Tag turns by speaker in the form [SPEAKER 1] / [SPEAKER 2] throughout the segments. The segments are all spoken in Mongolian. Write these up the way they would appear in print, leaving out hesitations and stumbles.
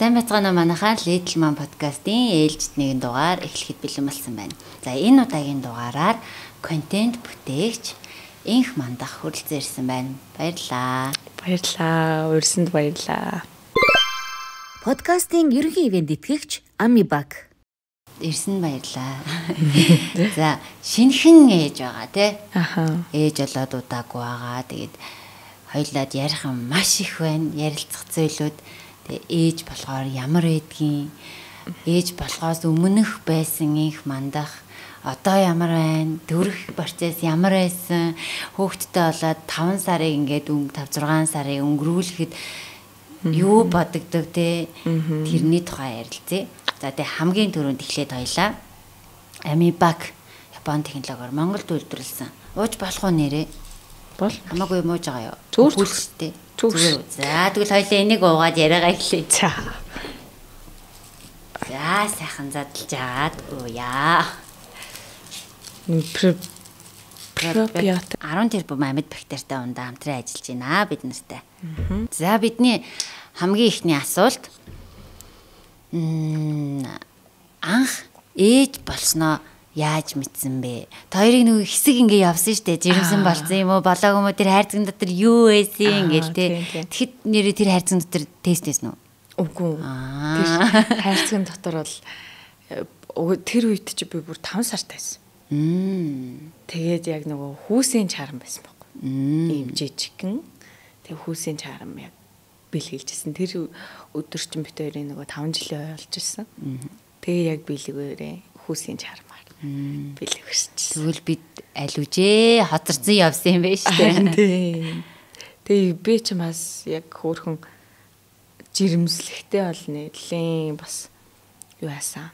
[SPEAKER 1] Сайн бацгаана манайхаа Литлман подкастын ээлжид нэгэн дугаар эхлэхэд бэлэн болсон байна. За энэ удаагийн дугаараар контент бүтээгч Инх Мандах хүрэлцэн ирсэн байна. Баярлалаа.
[SPEAKER 2] Баярлалаа. Урьсанд баярлалаа.
[SPEAKER 3] Подкастын ерөнхий ивент итгэгч Амибак
[SPEAKER 1] Ирсэн баярлалаа. За шинэхэн ээж байгаа тий.
[SPEAKER 2] Аха.
[SPEAKER 1] Ээж болоод удаагүй байгаа. Тэгээд хоёулаад ярих юм маш их байна. Ярилцах зүйлүүд. Тэгээ ээж болохоор ямар байдгийг, ээж болохоос өмнөх байсан Инх Мандах одоо ямар байна, төрөх процесс ямар байсан, хүүхэдтэй болоод 5 сарыг ингээд 5-6 сарыг өнгөрүүлэхэд юу бодогдов те тэрний тухай ярилцъя. За тэгээ хамгийн түрүүнд эхлээд хоёлаа Амибак Япон технологиор Монголд үйлдвэрлэсэн. Ууж болох уу нэрээ?
[SPEAKER 2] Бол
[SPEAKER 1] хамаагүй мууж байгаа юу?
[SPEAKER 2] Зүгээр.
[SPEAKER 1] Зүгээр. За тэгвэл хоёлаа энийг уугаад яриагаа эхлэе.
[SPEAKER 2] За
[SPEAKER 1] сайхан задлж агаад ууя.
[SPEAKER 2] Пробиотик
[SPEAKER 1] 10 тэрбум амьд бактеритай ундаа хамтран ажиллаж байна бид нартай. За бидний хамгийн ихний асуулт анх ээж болсноо яаж мэдсэн бэ? Хоёрыг нэг хэсэг ингээ явсан штэ. Жирэмсэн болсон юм уу? Болоогүй юм уу? Тэр хайрцаг дотор юу байсан ингээл те. Тэгэхэд нэрээ тэр хайрцаг дотор тест хийсэн үү?
[SPEAKER 2] үгүй. Тэр хайрцаг дотор бол тэр үед чи би бүр 5 сартай байсан. Тэгээд яг нөгөө хүүсийн чарам байсан байхгүй. Ийм жижигхэн. Тэгээд хүүсийн чарам яг бэлгэлжсэн. Тэр өдөр чинь бит хоёрын нөгөө 5 жилийн болж ирсэн. Тэгээ яг бэлгээрээ хүүсийн чарамаар бэлгэвэрч.
[SPEAKER 1] Тэгвэл бид аль үжээ хоцорсон явсан юм байна штэ.
[SPEAKER 2] Тэгээ би ч бас яг хөөрхөн жирэмслэхтэй бол нэлийн бас юу яасан.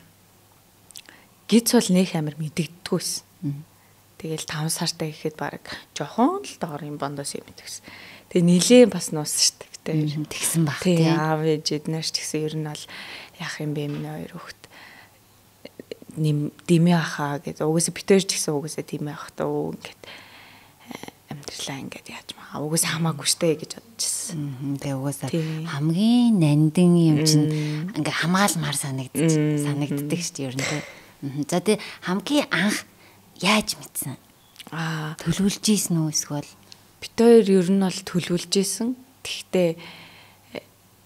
[SPEAKER 2] Гиз бол нөх амир мэдэгддгүйсэн. Тэгэл 5 сартай гэхэд баг жохон л доор юм бондоос юм мэдгэсэн. Тэгээ нэлийн бас нуусан штэ.
[SPEAKER 1] Тэгсэн баг
[SPEAKER 2] тий. Аав ээж эднэрч тэгсэн ер нь бол яах юм бэ минь хоёр хөхт димээ ахаа гэдэг угсаа битэрч гэсэн угсаа димээ ах таа ингээд амьдралаа ингээд яаж маа угсаа хамаагүй штэ гэж бодчихсон.
[SPEAKER 1] Тэгээ угсаа хамгийн нандин юм чинь ингээд хамгаалмаар санагддаг штэ ер нь тий. За тэгээ хамгийн анх яаж мэдсэн? Төлөвлөж ийсэн үү эсвэл
[SPEAKER 2] бит хоёр ер нь бол төлөвлөж ийсэн. Тэгтээ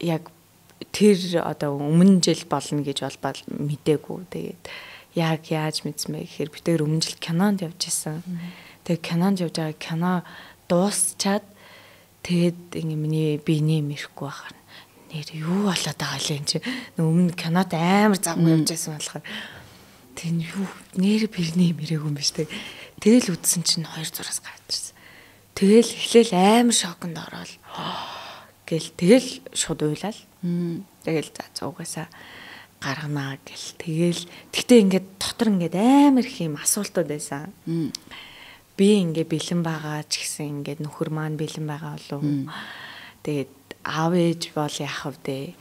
[SPEAKER 2] яг тэр одоо өмнө жил болно гэж бол мэдээгүй. Тэгээд яг яаж мэдсэн бэ гэхээр бид тэр өмнө жил кинонд явж исэн. Тэгээд кинонд явж байгаа кино дуусчаад тэгээд ингэ миний биений мэрэхгүй байхаар нэр юу болоод байгаа л юм чи. Өмнө кинод амар завгүй явж исэн болохоор тэр юу нэр биений мэрээгүй юм биш тэг. Тэгэл үдсэн чинь 2 зураас гарч ирсэн. Тэгэл эхлээл амар шоконд ороод тэгэл шууд уйлал. Тэгэл за цуугасаа гарганаа гэл. Тэгэл тэгтээ ингээд дотор ингээд амар их юм асуултууд байсан. Би ингээд бэлэн байгаа ч гэсэн ингээд нөхөр маань бэлэн байгаа болов. Тэгээд аав ээж бол яах вэ?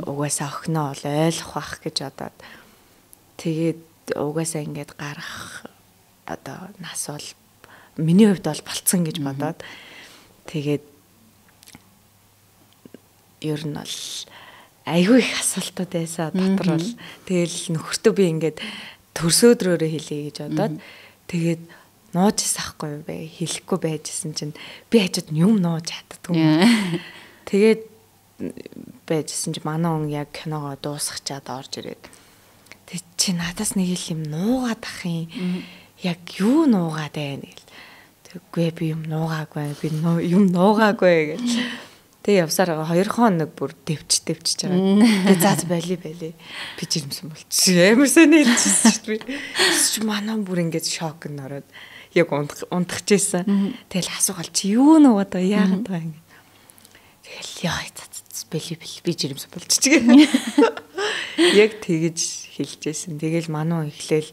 [SPEAKER 2] Угаасаа охиноо бол ойлгох бах гэж бодоод тэгээд угаасаа ингээд гарах одоо нас бол миний хувьд бол болцсон гэж бодоод тэгээд ер нь бол айгүй их асуултууд байсан дотор бол тэгэл нөхөртөө би ингээд төрсөөдрөөрөө хэлье гэж бодоод тэгээд нууж исахгүй юу бэ хэлэхгүй байжсэн чинь би хажууд юм нууж чаддгүй. Тэгээд байжсэн чинь манай он яг киногоо дуусгачаад орж ирээд тэг чи надаас нэг юм нуугаад ах юм яг юу нуугаад байна гэл. Тэггүй би юм нуугаагүй би юм нуугаагүй гэж. Тэг явсаар 2 хоног бүр дэвч байгаа. Тэг заац байли. Би жирэмсэн болчих. Амар сайн хэлчихсэн шүү дээ. Чи манай бүр ингэж шок нөрөөд яг унтахчихсан. Тэгэл асуугаал чи юу нуугаад байгаа яагаад байгаа ингэ. Тэгэл яа бэли би жирэмсэн болчих. Яг тэгэж хэлжсэн. Тэгэл манай эхлээл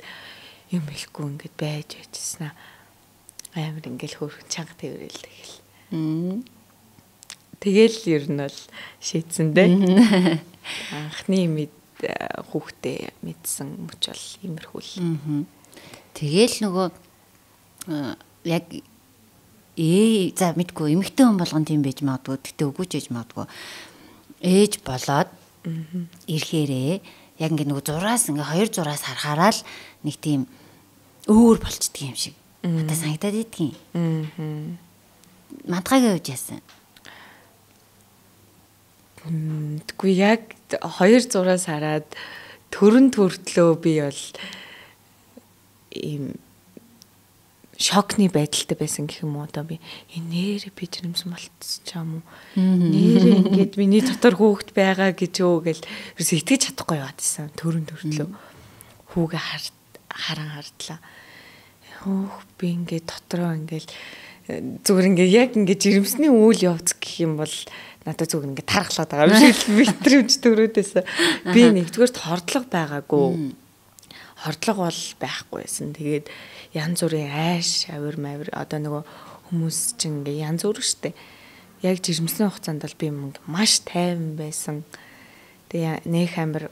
[SPEAKER 2] юм хэлэхгүй ингэж байж байжсэн. Амар ингээл хөөрхөн чанга тэрэл тэгэл. Тэгэл ер нь бол шийдсэн дээ. Анхны мэд хүүхдээ мэдсэн мөч бол иймэрхүүл.
[SPEAKER 1] Тэгэл нөгөө яг за мэдгүй эмэгтэй хүн болгон тийм байж магадгүй. Гэтэ үгүй ч гэж магадгүй. Ээж болоод Ирэхээрээ яг ингээ нөгөө зураас ингээ хоёр зураас харахаараа л нэг тийм өөр болчдөг юм шиг. Надад санагдаад идэгин. Мантгагийн хувьд яасан?
[SPEAKER 2] Тэггүй яг хоёр зураас хараад төрөн төртлөө би бол ийм шокны байдалтай байсан гэх юм уу одоо би нэрээ би жирэмсэн болчихсон юм уу нэрээ ингээд миний дотор хүүхэд байгаа гэж өө гэл ерөөс итгэж чадахгүй яваад байсан төрөн төртлөө хүүгээ харан хардлаа хөөх би ингээд дотроо ингээд зүгээр ингээд яг ингээд жирэмсний үйл явц гэх юм бол надад зүгээр ингээд тархлаад байгаа юм шиг мэдрэмж төрөөдөөс би нэгдүгээр хордлого байгаагүй хордлого бол байхгүй байсан тэгээд янз бүрийн айш авир мавир одоо нөгөө хүмүүс чинь ингээ янз бүр штэ яг жирэмсний хугацаанд бол би маш тайван байсан тэгээ нөх амир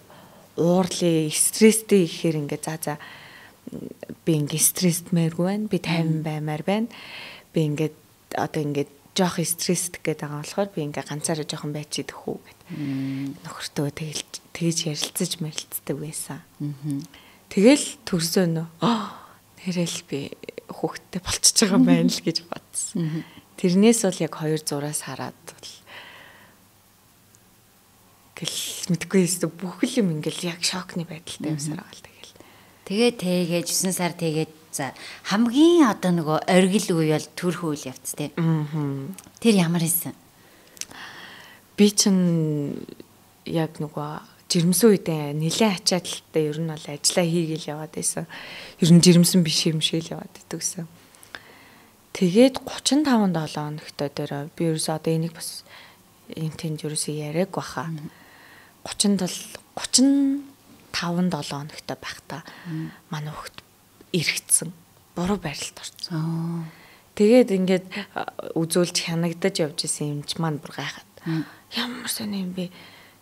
[SPEAKER 2] уурлын стресстэй ихээр ингээ за би ингээ стрессмээргүй байна би тайван баймаар байна би ингээ одоо ингээ жоох стресстэй гэдэг байгаа болохоор би ингээ ганцаараа жоохон байчидэх үү гэд нөхөртөө тэгж ярилцаж мэрилцдэг байсан тэгэл төрсөн нөө нэрэл би хүүхдтэй болчихж байгаа юм байна л гэж бодсон. Тэрнээс бол яг 2 зураас хараад бол гэл мэдгүй юмс бүх юм ингээл яг шокны байдалтай явсаар байгаа л тэгэл.
[SPEAKER 1] Тэгээд 9 сар тэгээд за хамгийн одоо нөгөө оргил үе бол төрх үйл явц тий. Тэр ямар исэн?
[SPEAKER 2] Би чинь яг нөгөө жирэмсэн үедээ нэлээд ачаалттай ер нь бол ажиллаа хийгээл яваад байсан. Ер нь жирэмсэн биш юм шиг л яваад идэгсэн. Тэгээд 35-7 хоногтой дээр би ерөөсөө одоо энийг бас энтэнд ерөөсөө яриаг баха. 35-7 хоногтой байхдаа манай хүүхд эргэцсэн. Буруу байралд орсон. Тэгээд ингээд үзүүлж хянагдаж явж исэн юмч маань бүр гайхаад. Ямар сони юм бэ?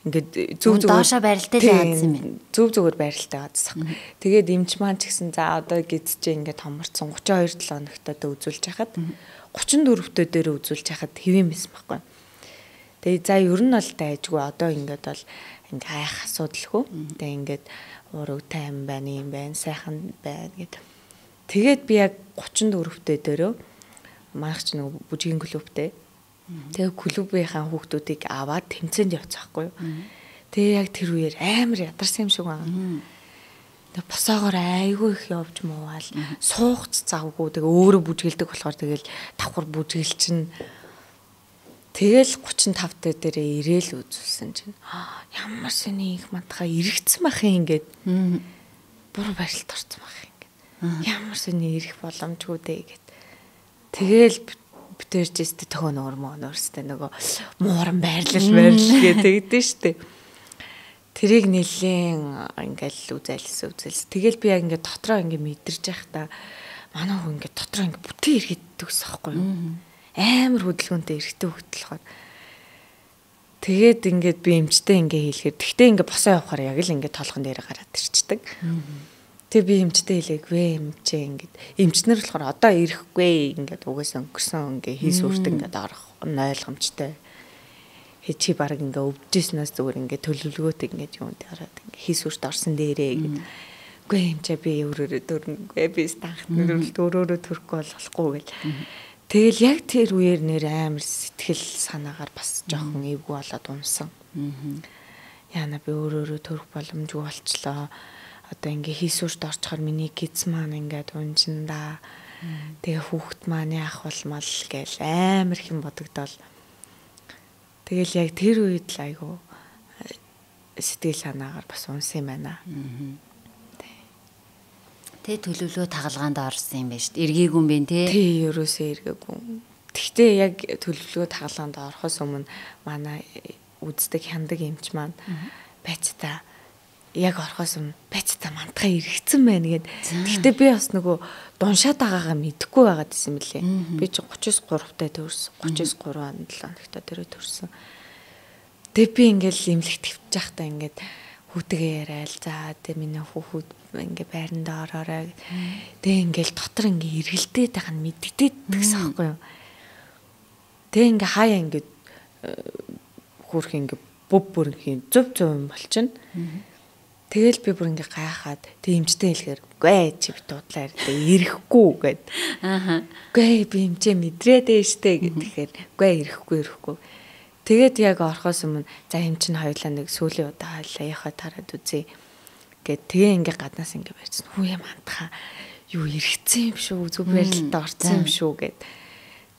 [SPEAKER 2] Ингээд зөв
[SPEAKER 1] доошо байралтай л яадсан юм.
[SPEAKER 2] Зөв зүгээр байралтай яадсан. Тэгээд эмч маань ч гэсэн за одоо гизчээ ингээд томорцсон 32 хоногтод үзүүлж хахад 34-т дээр үзүүлж хахад хэвэн байсан байхгүй. Тэгээд за ер нь бол дайжгүй одоо ингээд бол ингээд хайх асуудалгүй. Тэгээд ингээд ураг тайм байна юм байна сайхан байна гэд. Тэгээд би яг 34-т дээрөө манайх ч нэг бүжгийн клубтэй тэгээ клубийнхаа хүүхдүүдийг аваад тэмцээнд явцгаахгүй юу. Тэгээ яг тэр үеэр амар ядарсан юм шиг байгаа. Тэгээ босоогоор айгүй их явж муугаал суугч завгүй тэгээ өөрөө бүжгэлдэг болохоор тэгэл давхар бүжгэлчин тэгэл 35 дээрээ ирээл үзүүлсэн чинь ямар сони их мантахаа эргэцсэн бахын ингээд буруу байралд орсон бах ингээд ямар сони ирэх боломжгүй дээ гэд. Тэгэл битэрчээстэй төгөө нөрмөөстэй нөгөө мууран байрлал гэдэг штэ. Тэрийг нэлээд ингээл үзэлсэн. Тэгэл би яг ингээд дотроо ингээд мэдэрч байхдаа манай хүн ингээд дотроо ингээд бүтэн эргэдэг ус аахгүй юу. Амар хөдөлгөөнтэй эргэтэй хөдөлгөхөөр. Тэгээд ингээд би эмчтэй ингээд хэлэхээр тэгтээ ингээд босоо явахаар яг л ингээд толгон дээр гараад ирчдэг. Тэгээ би эмчтэй хэлээгүй эмчээ ингээд эмчнэр болохоор одоо ирэхгүй ингээд угаасаа өнгөрсөн ингээд хийс үрт ингээд орох ойлгомжтой. Чи баг ингээд өвдөжснөөс зүгээр ингээд төлөвлөгөөтэй ингээд юунд хараад ингээд хийс үрт орсон дээрээ гэдэг. Үгүй эмчээ би өөрөөрөө төрнөгүй би станхт өөрөөрөө төрөхгүй болохгүй гэл. Тэгэл яг тэр үеэр нэр амар сэтгэл санаагаар бас жоохон эвгүй болоод унсан. Яна би өөрөөрөө төрөх боломжгүй болчлоо. Одоо ингээ хийсүрт орчхоор миний гиз маань ингээд унжинда. Тэгээ хүүхэд маань яах болмал гээл амар хэм бодогдол. Тэгэл яг тэр үед л айгу сэтгэл санаагаар бас унсан юм байна.
[SPEAKER 1] Тэ төлөвлөгөө тагалгаанд орсон юм байна шүү дээ. Эргээгүй юм бэ те?
[SPEAKER 2] Тий, ерөөсөө эргээгүй. Тэгтээ яг төлөвлөгөө тагалгаанд орохоос өмнө манай үздэг хяндаг эмч маань байцтай яг орхоос өмнө байцтай мантахаа эргэцэн байна гэд. Тэгтээ би бас нөгөө дуншаад байгаагаа мэдэхгүй байгаад исэн мөлий. Би чи 39-3 таа төрсөн. 39-3 7 хоногтой төрөө төрсөн. Тэгээ би ингээл имлэгт хөвж байхдаа ингээд хүүтэйгээ яриад за тэгээ миний хүүхэд ингээ байранда ороорой. Тэгээ ингээл дотор ингээ эргэлдээд байгаа нь мэддээд гэсэн аахгүй юу. Тэгээ ингээ хаяа ингээ хөрх ингээ бүр хин зөв юм болчихно. Тэгэл би бүр ингээ гайхаад тэг эмчтэй хэлэхээр үгүй чи би дуудлаа ирэхгүй гэд. Үгүй би эмчээ мэдрээд штэ гэхээр үгүй ирэхгүй. Тэгээд яг орохоос өмнө за эмч нь хоёлаа нэг сүүлийн удаа хойлоо яхаа тараад үзье гэд тэгээ ингээ гаднаас ингээ барьсан. Хүү юм антха юу ирэхсэн юм шүү зүг барилтад орсон юм шүү гэд.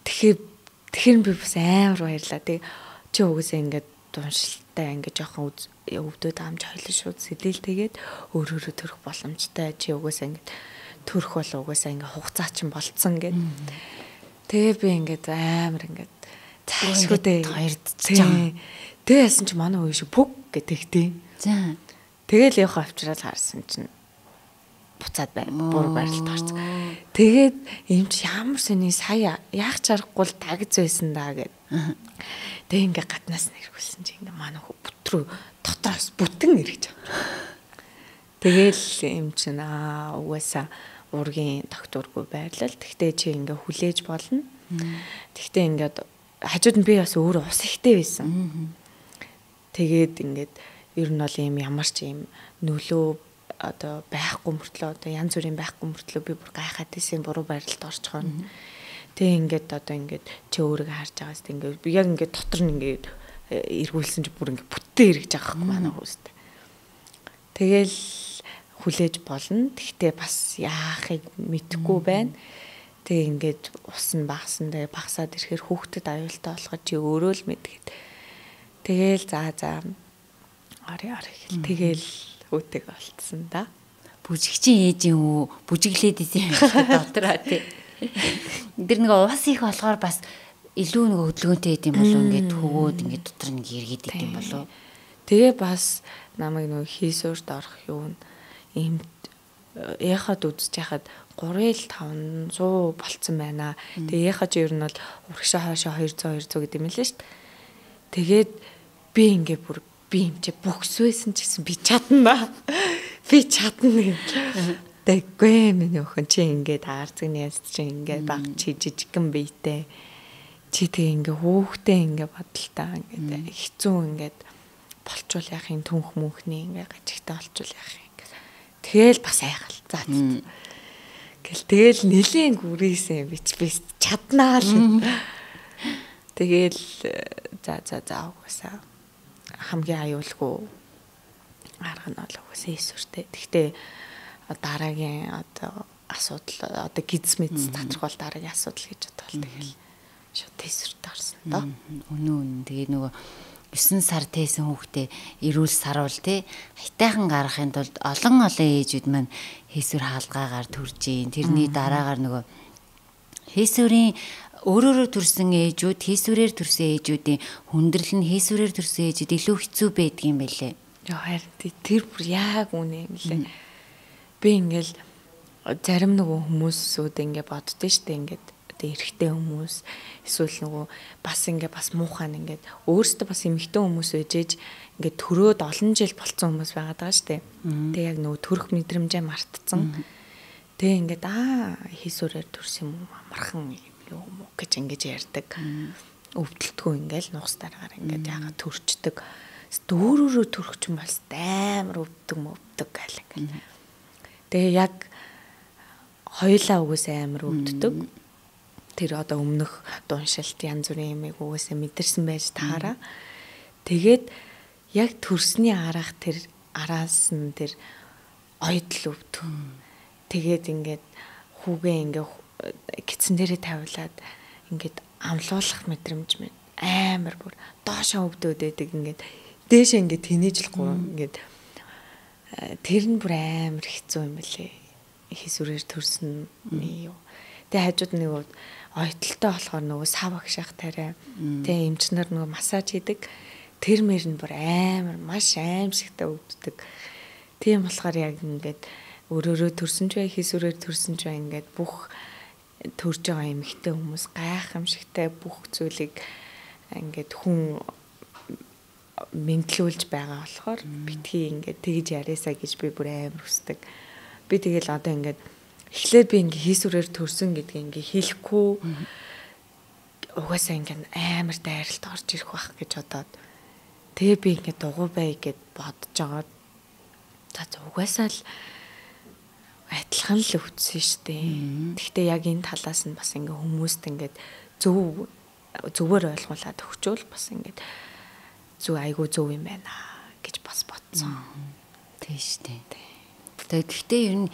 [SPEAKER 2] Тэгэхээр би бас амар баярлаа. Тэг чи угсаа ингээ дуншилтай ингээ жоохон өвдөд амж хойлоо шууд сэлэлтэйгээд өөрөөрөө төрөх боломжтой. Чи угсаа ингээ төрөх бол угсаа ингээ хугацаа чинь болцсон гэд. Тэгээ би ингээ амар ингээ цаашгуудээ хоёрдчихсан. Тэгээ яасан чи манай үе шиг пүг гэдэгтэй.
[SPEAKER 1] За.
[SPEAKER 2] Тэгэл явах авчраад харсан чинь буцаад бүр барилт орсон. Тэгээд эмч ямар сони сая яах чарахгүй л тагз байсан даа гэд. Тэгээ ингээ гаднаас нэрхүүлсэн чи ингээ манай бүтрүү дотроос бүтэн ирэж байгаа. Тэгэл эмч нь угаасаа ургийн докторгүй байрлал. Тэгтээ чи ингээ хүлээж болно. Тэгтээ ингээд хажууд нь би бас өөрөө ус ихтэй байсан. Тэгээд ингээд ер нь бол юм ямар ч юм нөлөө одоо байхгүй мөртлөө одоо янз бүрийн байхгүй мөртлөө би бүр гайхаад исэн буруу байралд орчихоо. Тэгээ ингээд одоо ингээд чи өөрийгөө харж байгаас ингээд би яг ингээд дотор нь ингээд эргүүлсэн чи бүр ингээд бүтэн эргэж байгаа хэрэг манай хүүст. Тэгэл хүлээж болно. Тэгтээ бас яахыг мэдэхгүй байна. Тэгээ ингээд ус нь багсан. Тэгээ багсаад ирэхээр хүүхдэд аюултай болохоо чи өөрөө л мэдгээд. Тэгээл за ари гэл тэгээл өөтэйг олцсон да.
[SPEAKER 1] Бүжигчин ээж юм уу? Бүжиглээд исэн дотроо тий. Тэр нэг ус их болохоор бас илүү нэг хөдөлгөөнтэй идэм болов ингээд хөвөөд ингээд дотор нэг эргээд идэм болов.
[SPEAKER 2] Тэгээ бас намайг нэг хийсүрд орох юу юм яхад үзэж яхад 3-500 болцсон байна. Тэгээ яхаж ер нь бол урагшаа хаашаа 200 гэдэг юм лээ шүү дээ. Тэгээд би ингээ бүр би юм чи бөхсвэсэн ч гэсэн би чадна. Би чадна гэв. Тэггүй минь өхөн чи ингээ таарцгны яс чи ингээ баг чи жижигхэн бийтэй. Чи тэг ингээ хөөхтэй ингээ бодолтой ингээ хэцүү ингээ болчвол яах юм түнх мөнхний ингээ гажигтай болчвол яах юм. Тэгэл бас айхал. За. Гэл тэгэл нэлийн гүрээсэн бич би чаднаа л. Тэгэл за угаасаа хамгийн аюулгүй арга нь бол угаасаа эсвэртэй. Гэхдээ дараагийн одоо асуудал одоо гиз мэд татрах бол дараагийн асуудал гэж бодвол тэгэл шууд эсвэртэй орсон доо.
[SPEAKER 1] Үнэн. Тэгээ нөгөө 9 сар тээсэн хүүхдээ эрүүл саруул те хайтайхан гаргахын тулд олон ээжүүд маань хийсвэр хаалгаагаар төрж ийн. Тэрний дараагаар нөгөө хийсвэрийн өөрөөрөө төрсэн ээжүүд хийсвэрээр төрсэн ээжүүдийн хүндрэл нь хийсвэрээр төрсэн ээжүүд илүү хэцүү байдаг юм байлээ.
[SPEAKER 2] Яа харин тэр бүр яг үнэ юм лээ. Би ингээл зарим нөгөө хүмүүсүүд ингээ боддөө штэ ингээд эрэгтэй хүмүүс эсвэл нөгөө бас ингээ бас муухайн ингээд өөрсдөө бас эмэгтэй хүмүүс ээжээж ингээд төрөөд олон жил болцсон хүмүүс байгаад байгаа штэ. Тэг яг нөгөө төрөх мэдрэмжээ мартцсан. Тэг ингээд хийсвэрээр төрсөн юм амархан юу юм гэж ингэж ярьдаг. Өвдөлтгүй ингээл нуус дараагаар ингээд яагаад төрчдөг. Дөөрөөрөө төрөх ч юм бол амар өвддөг гал ингээд. Тэгээ яг хоёлаа угсаа амар өвддөг. Тэр одоо өмнөх дуншилт янз бүрийн юмыг угсаа мэдэрсэн байж таараа. Тэгээд яг төрсний арга тэр араас нь тэр ойдл өвдөг. Тэгээд ингээд хүүгээ ингээ гидсэн дээрээ тавиулаад ингээд амлуулах мэдрэмж минь амар бүр доошоо өвдөд байдаг ингээд дээшээ ингээд тэнэжлэхгүй ингээд тэр нь бүр амар хэцүү юм билээ. Хийсвэрээр төрсөн юу. Тэгээ хажууд нэг ойдолтой болохоор нөгөө сав агшаах тарай. Тэгээ эмч нар нөгөө массаж хийдэг. Тэр мөр нь бүр амар маш аимшигтай өвддөг. Тийм болохоор яг ингээд өрөөрөө төрсөн ч бай хийсвэрээр төрсөн ч бай ингээд бүх төрж байгаа эмэгтэй хүмүүс гайхамшигтай бүх зүйлийг ингээд хүн мэдлүүлж байгаа болохоор битгий ингээд тэгж яриасаа гэж би бүр амар хүсдэг. Би тэгэл одоо ингээд эхлээд би ингээ хийсвэрээр төрсөн гэдгийг ингээ хэлэхгүй угаасаа ингээ амар дайралт орж ирэх байх гэж бодоод Тэгээ би ингээд дугуй бай гэд бодож байгаа. За угаасаа л адилхан л өвдсөн шүү дээ. Гэхдээ яг энэ талаас нь бас ингээ хүмүүст ингээд зөвөр ойлгуулад өгчөөл бас ингээд айгүй зөв юм байна гэж бас бодсон.
[SPEAKER 1] Тийм шүү дээ. Гэхдээ ер нь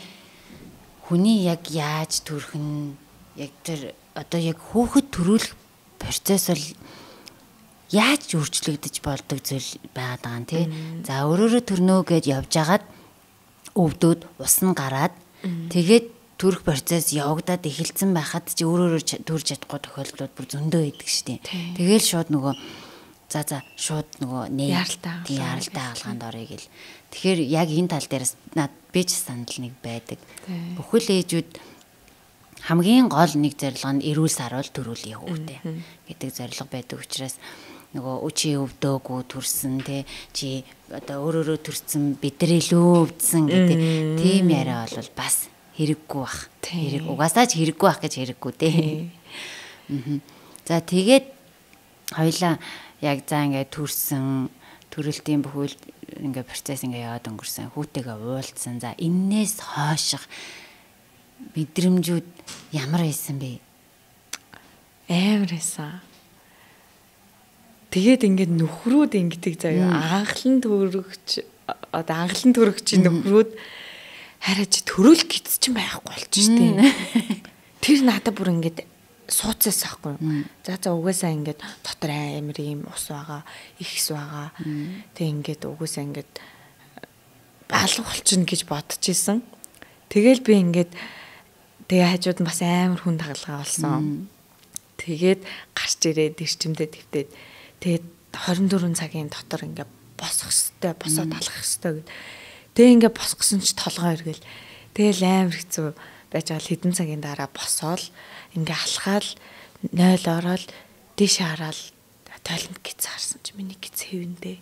[SPEAKER 1] хүний яг яаж төрөх нь яг тэр одоо яг хүүхэд төрүүлэх процесс бол яаж өөрчлөгдөж болдог зүйл байгаад байгаа юм тий. За өөрөөрөө төрнөө гэж явж агаад өвдөөд ус нь гараад тэгээд төрөх процесс явагдаад эхэлсэн байхад чи өөрөөрөө төрж чадахгүй тохиолдлууд бүр зөндөө идэг штеп. Тэгээл шууд нөгөө шууд нөгөө яралтай хаалгаанд орё гэл. Тэгэхээр яг энэ тал дээрээс би ч санал нэг байдаг. Бүхэл ээжүүд хамгийн гол нэг зорилго нь эрүүл саруул төрүүлэх хүүхдээ гэдэг зорилго байдаг учраас нөгөө чи өвдөөгүй төрсөн те чи одоо өөрөөрөө төрсөн бидрээ илүү өвдсөн гэдэг тийм яриа бол бас хэрэггүй бах. Хэрэг угаасаа ч хэрэггүй бах гэж хэрэггүй те. За тэгээд хоёлаа яг за ингээд төрсөн төрөлтийн бүхэл ингээд процесс ингээд яваад өнгөрсөн хүүтэйгээ уулзсан. За эннээс хойших мэдрэмжүүд ямар байсан бэ?
[SPEAKER 2] Амар байсан. Тэгээд ингээд нөхрүүд ингэдэг заяа анхлан төрөгч нөхрүүд хараа чи төрөл гиз чинь байхгүй болчих штеп. Тэр надад бүр ингээд сууцаас ахгүй. За угаасаа ингээд дотор амар юм ус байгаа, ихс байгаа. Тэг ингээд угаасаа ингээд алга болчихно гэж бодож исэн. Тэгэл би ингээд тэгээ хажууд нь бас амар хүн тагалгаа болсон. Тэгээд гарч ирээд ирчимдээ твтээд тэгээд 24 цагийн дотор ингээд босох хэвээр босоод алах хэвээр гэд. Тэгээ ингээд босгосон ч толгоо эргэл. Тэгэл амар хэцүү байж байгаа хэдэн цагийн дараа босоол ингээ алхаал 0 ороод дээш хараал тойлонд гиз харсан чи миний гиз хэвэндээ.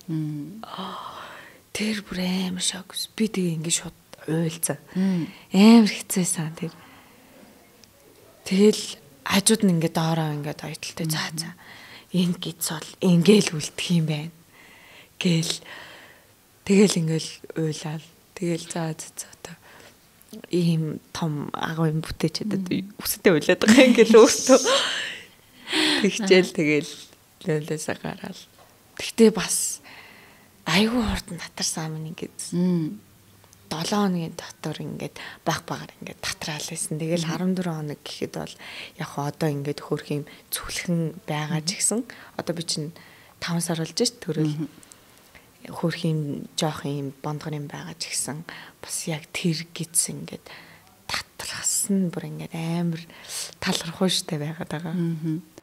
[SPEAKER 2] Тэр бүр амар шок. Би тэгээ ингээ шууд уйлцаа. Амар хэцээсэн тэр. Тэгэл хажууд нь ингээ доороо ингээ ойтолтой цаа. Энэ гиз бол ингээл үлдэх юм байна. Тэгэл ингээл уйлал. Тэгэл заа ийм том агуу юм бүтээчээд үстэй уйлаад байгаа ингээл өөртөө. Тэгчээл тэгэл лөлөөсөө гараал. Тэгтээ бас айгүй хурдан татарсан юм ингээд 7 хоногийн дотор ингээд багаар ингээд татраал байсан. Тэгэл 14 хоног гэхэд бол яг одоо ингээд хөөх юм цүглхэн байгаа ч гэсэн одоо би чинь 5 сар болж ш төрөл хөөх юм жоох юм бондгор юм байгаа ч гэсэн бас яг тэр гиз ингээд татрахсан бүр ингээд амар талархуу штэ байгаад байгаа.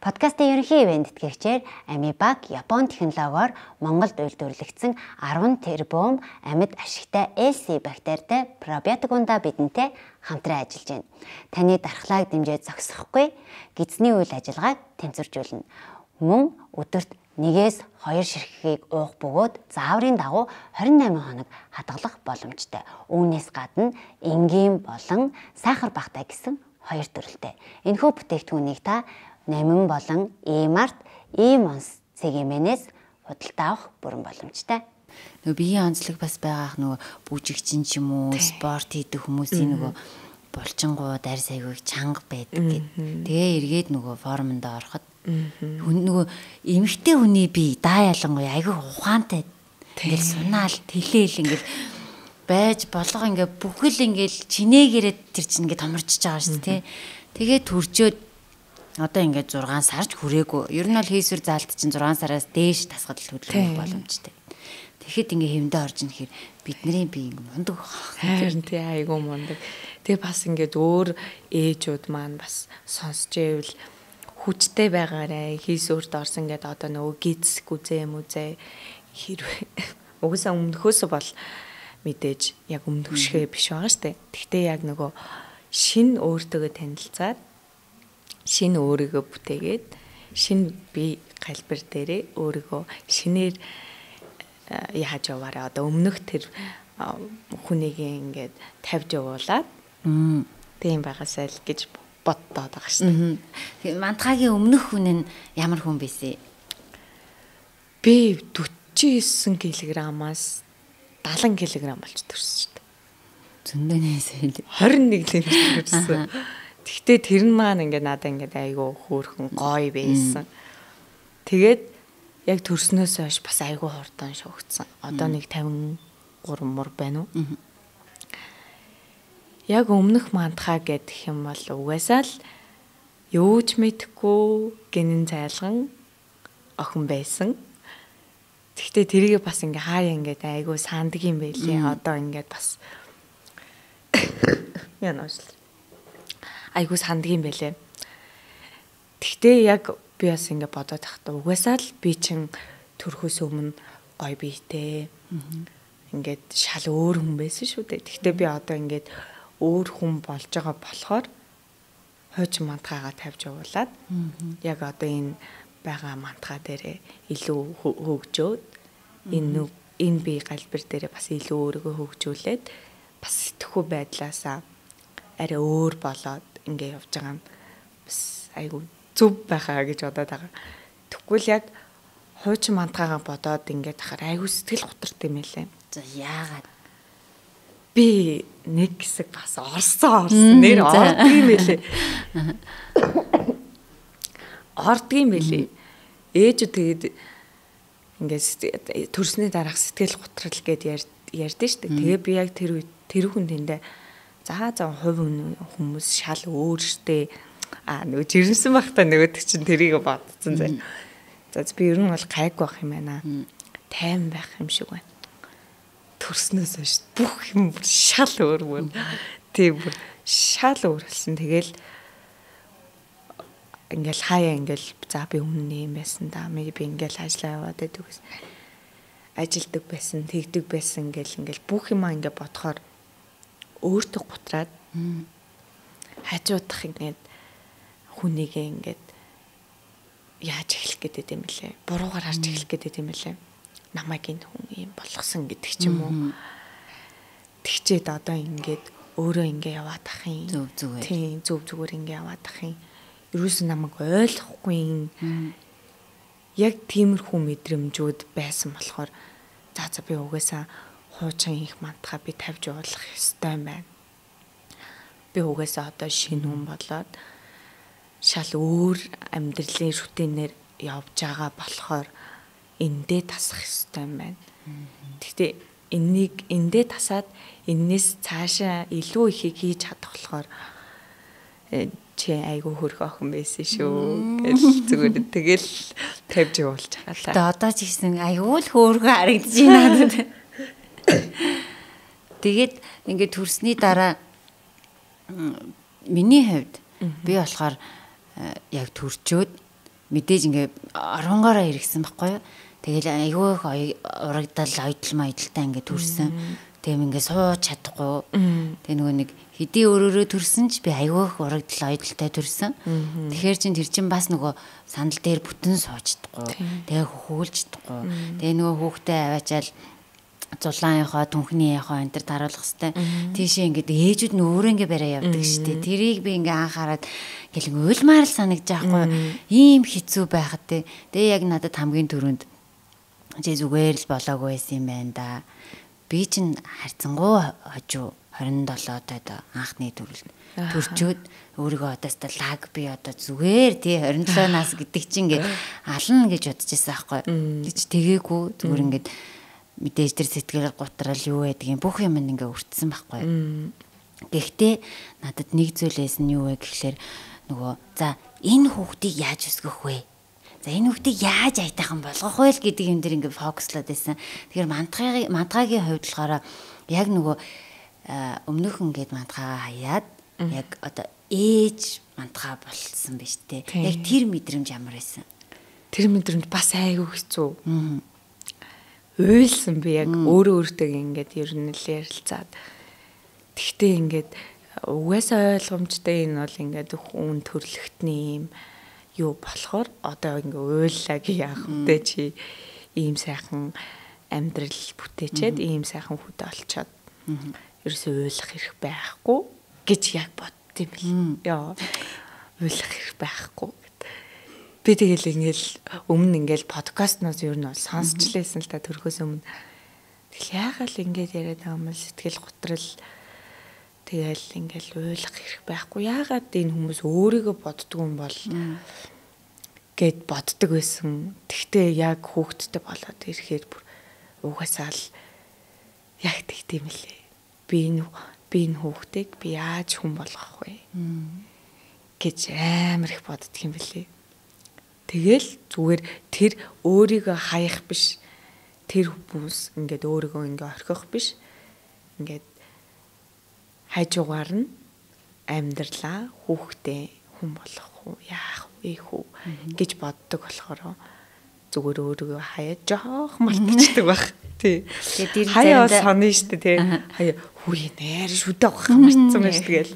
[SPEAKER 1] Подкастын ерөнхий ивент тэтгэгчээр Амибак Япон технологиор Монголд үйлдвэрлэгдсэн 10 тербум амьд ашигтай LC бактеритай пробиотик ундаа бидэнтэй хамтран ажиллаж байна. Таны дархлааг дэмжиж зогсохгүй гизний үйл ажиллагааг тэнцвэржүүлнэ. Мөн өдөрт 1-2 ширхгийг уух бөгөөд зааврын дагуу 28 хоног хадгалах боломжтой. Үүнээс гадна энгийн болон сахар багтай гэсэн 2 төрөлтэй. Энэхүү бүтээгдэхүүнийг та Намин болон E-Mart, E-Mons цэгийн худалдаа авах бүрэн боломжтой. Нөгөө биеийн онцлог бас байгаах нөгөө бүжигчин ч юм уу, спорт хийдэг хүмүүсийн нөгөө булчингууд арьс айгүйг чанга байдаг гэдэг. Тэгээ эргээд нөгөө формонд ороход нөгөө эмэгтэй хүний бие даа ялангуяа айгүй ухаантай ингээл сунаал тэлээл ингээл байж болгоо ингээ бүхэл ингээл чинээгээрээ тэр чинь ингээ томорчж байгаа шүү дээ. Тэгээд төржөөд одоо ингээ 6 сарч хүрээгүй. Ер нь бол хийсвэр заалт чинь 6 сараас дээш тасгал хөдөлгөх боломжтой. Тэгэхэд ингээ хэвэндээ орж ирэхээр бидний бие ингээ мундаг байна.
[SPEAKER 2] Харин тий айгүй мундаг. Тэгээ бас ингээд өөр ээжүүд маань бас сонсч ивэл хүчтэй байгаарэ хийсвэрт орсон гэдэг одоо нөгөө гиз гүзээ мүзээ хэрвээ угсаа өмнөхөөс бол мэдээж яг өмнөхшгэ биш байгаа штэ. Гэхдээ яг нөгөө шин өөртөө танилцаад шин өөрийгөө бүтээгээд шин бие галбир дээрээ өөрийгөө шинээр яаж яваарэ одоо өмнөх тэр хүнийг ингээд тавьж явуулаад тийм байгаасай л гэж боддоод байгаа шүү дээ. Мантгагийн өмнөх хүн нь ямар хүн бэсэ?
[SPEAKER 1] Би
[SPEAKER 2] 49 кг-аас 70 кг болж төрсөн шүү дээ.
[SPEAKER 1] Зөндөнөөсөө
[SPEAKER 2] 21 кг төрсөн. Тэгтээ тэр нь маань ингээд надад ингээд айгүй хөөрхөн гоё байсан. Тэгээд яг төрснөөс хойш бас айгүй хурдан шугцсан. Одоо нэг 53 мөр байна уу? Яг өмнөх мантхаа гэдэг юм бол угаасаа л юу ч мэдэхгүй гинэн зайлган охин байсан. Тэгтээ тэрийг бас ингээ хаяа ингээд айгүй санддаг юм байлээ. Одоо ингээд бас янаас айгүй санддаг юм байлээ. Тэгтээ яг би бас ингээ бодоод тахтаа угаасаа л би чин төрхөөс өмнө гоё биетэй. Ингээд шал өөр хүн байсан шүү дээ. Тэгтээ би одоо ингээд өөр хүн болж байгаа болохоор хойч мантгаагаа тавьж явуулаад яг одоо энэ байгаа мантгаа дээрээ илүү хөгжөөд энэ бие галбир дээрээ бас илүү өөрийгөө хөгжүүлээд бас сэтгэхүй байдлаасаа арай өөр болоод ингээ явж байгаа нь бас айгүй зөв байхаа гэж бодоод байгаа. Тэгвэл яг хойч мантгаагаа бодоод ингээд ахаар айгүй сэтгэл готорт юм элэ.
[SPEAKER 1] За яагаад
[SPEAKER 2] би нэг хэсэг бас орсон нэр ордог юм байлээ. Ордог юм байлээ. Ээж тэгээд ингээд төрсний дараах сэтгэл готрол гэд ярьдэн штэ. Тэгээ би яг тэр хүн тэндээ за хувь хүмүүс шал өөр штэ. Нөгөө жирэмсэн байхдаа нөгөөд чинь тэрийг бодсон зэ. За би ер нь бол гайг байх юм байна. Тайван байх юм шиг байна. Төрснөөс хойш бүх юм шал өөр. Тийм бүр шал өөр болсон. Тэгэл ингээл хаяа ингээл за би өмнө юм байсан да. Би ингээл ажиллаа яваад байдаг гэсэн. Ажилдаг байсан, тэгдэг байсан ингээл бүх юм ингээ бодохоор өөртөө готраад хажуудах ингээд хүнийг ингээд яаж эхлэх гэдэг юм бэлээ. Буруугаар харж эхлэх гэдэг юм бэлээ. Намайг энэ хүн юм болгосон гэдэг ч юм уу. Тэгчээд одоо ингээд өөрөө ингээ яваад ах юм.
[SPEAKER 1] зүгээр.
[SPEAKER 2] Тийм, зүгээр ингээ яваад ах юм. Ерөөс намайг ойлгохгүй яг тиймэрхүү мэдрэмжүүд байсан болохоор за би угаасаа хуучин их мантгаа би тавьж явуулах ёстой юм байна. Би угаасаа одоо шинэ хүн болоод шал өөр амьдралын рутинээр явж байгаа болохоор эндээ тасах ёстой юм байна. Гэхдээ энийг эндээ тасаад энээс цаашаа илүү ихийг хийж чадах болохоор чи айгүй хөрх охин байсан шүү гэж зүгээр тэгэл тавьж явуулж хаалаа.
[SPEAKER 1] Тэгээ одоо ч гэсэн айгүй л хөөрхөн харагдаж байна. Тэгээд ингээд төрсний дараа миний хувьд би болохоор яг төрчөөд мэдээж ингээд оронгороо иргэсэн байхгүй юу. Тэгэл айгүй урагдал ойдталтай ингээд төрсөн. Тийм ингээд сууж чадахгүй. Тэгээ нөгөө нэг хэдий өөрөөрөө төрсөн ч би айгүй урагдал ойдталтай төрсөн. Тэгэхээр тэр чин бас нөгөө сандал дээр бүтэн сууж чадахгүй. Тэгээ хөөлж чадахгүй. Тэгээ нөгөө хүүхдээ аваачаал зулаанынхоо түнхнийхоо энэ төр таруулах хэвээр тийшээ ингээд ээжүүд нь өөрөө ингээд бариа явдаг штеп. Тэрийг би ингээд анхаарад гэл уйлмаар л санагдаж байхгүй ийм хэцүү байхад тэгээ яг надад хамгийн түрүүнд чи зүгээр л болоогүй байсан юм байна да. Би чинь харьцангуй хожуу 27 таад анхны төрөлд төрчөөд өөрийгөө одоостай лаг би одоо зүгээр тий 27 нас гэдэг чинь ингээд ална гэж бодож байсан байхгүй. Гэж тэгээгүй зүгээр ингээд мэдээж тэр сэтгэл готрал юу байдгийг бүх юм ингээ өртсөн байхгүй. Гэхдээ надад нэг зүйлээс нь юу вэ гэхлээр нөгөө за энэ хүүхдийг яаж өсгөх вэ? За энэ хүүхдийг яаж айтайхан болгох вэ гэдэг юм дээр ингээ фокуслаад байсан. Тэгэхээр мантгагийн хувьд болохоор яг нөгөө өмнөх ингээд мантгаа хаяад яг одоо ээж мантгаа болсон биз дээ. Яг тэр мэдрэмж ямар байсан?
[SPEAKER 2] Тэр мэдрэмж бас айгүй хэцүү. Уйлсан би яг өөртөө ингээд ер нь л ярилцаад. Тэгтээ ингээд угаасаа ойлгомжтой энэ бол ингээд хүн төрлөختний юм юу болохоор одоо ингээ уйллаа гэж яах вэ чи ийм сайхан амьдрал бүтээчээд ийм сайхан хүдэ олцоод ерөөсөө уйлах хэрэг байхгүй гэж яг бодд юм бэл. Яа уйлах хэрэг байхгүй гэд. Би тэгэл ингээл өмнө ингээл подкастнаас ер нь сонсч лээсэн л та төрхөөс өмнө. Тэгэл яагаад ингээд яриад байгаа юм сэтгэл готрал тэгэл ингээл ойлгох хэрэг байхгүй. Яагаад энэ хүмүүс өөрийгөө боддөг юм бол гэд боддог байсан. Тэгтээ яг хүүхдтэй болоод ирэхээр бүр угаасаа л яг тэгдэм лээ. Би энэ хүүхдийг би яаж хүн болгох вэ гэж амар их боддөг юм бэлээ. Тэгэл зүгээр тэр өөрийгөө хаях биш. Тэр хүмүүс ингээд өөрийгөө ингээ орхих биш. Ингээд хажуугаар нь амьдралаа хүүхдээ хүн болгох уу, яах вэ хүү гэж боддог болохоор зүгээр өөрийгөө хаяа жоох малтчихдаг байх. Тий.
[SPEAKER 1] Тэгээд
[SPEAKER 2] хаяа соно штэ тий. Хаяа хүү нээр шүдэ авах марцсан байж тэгэл.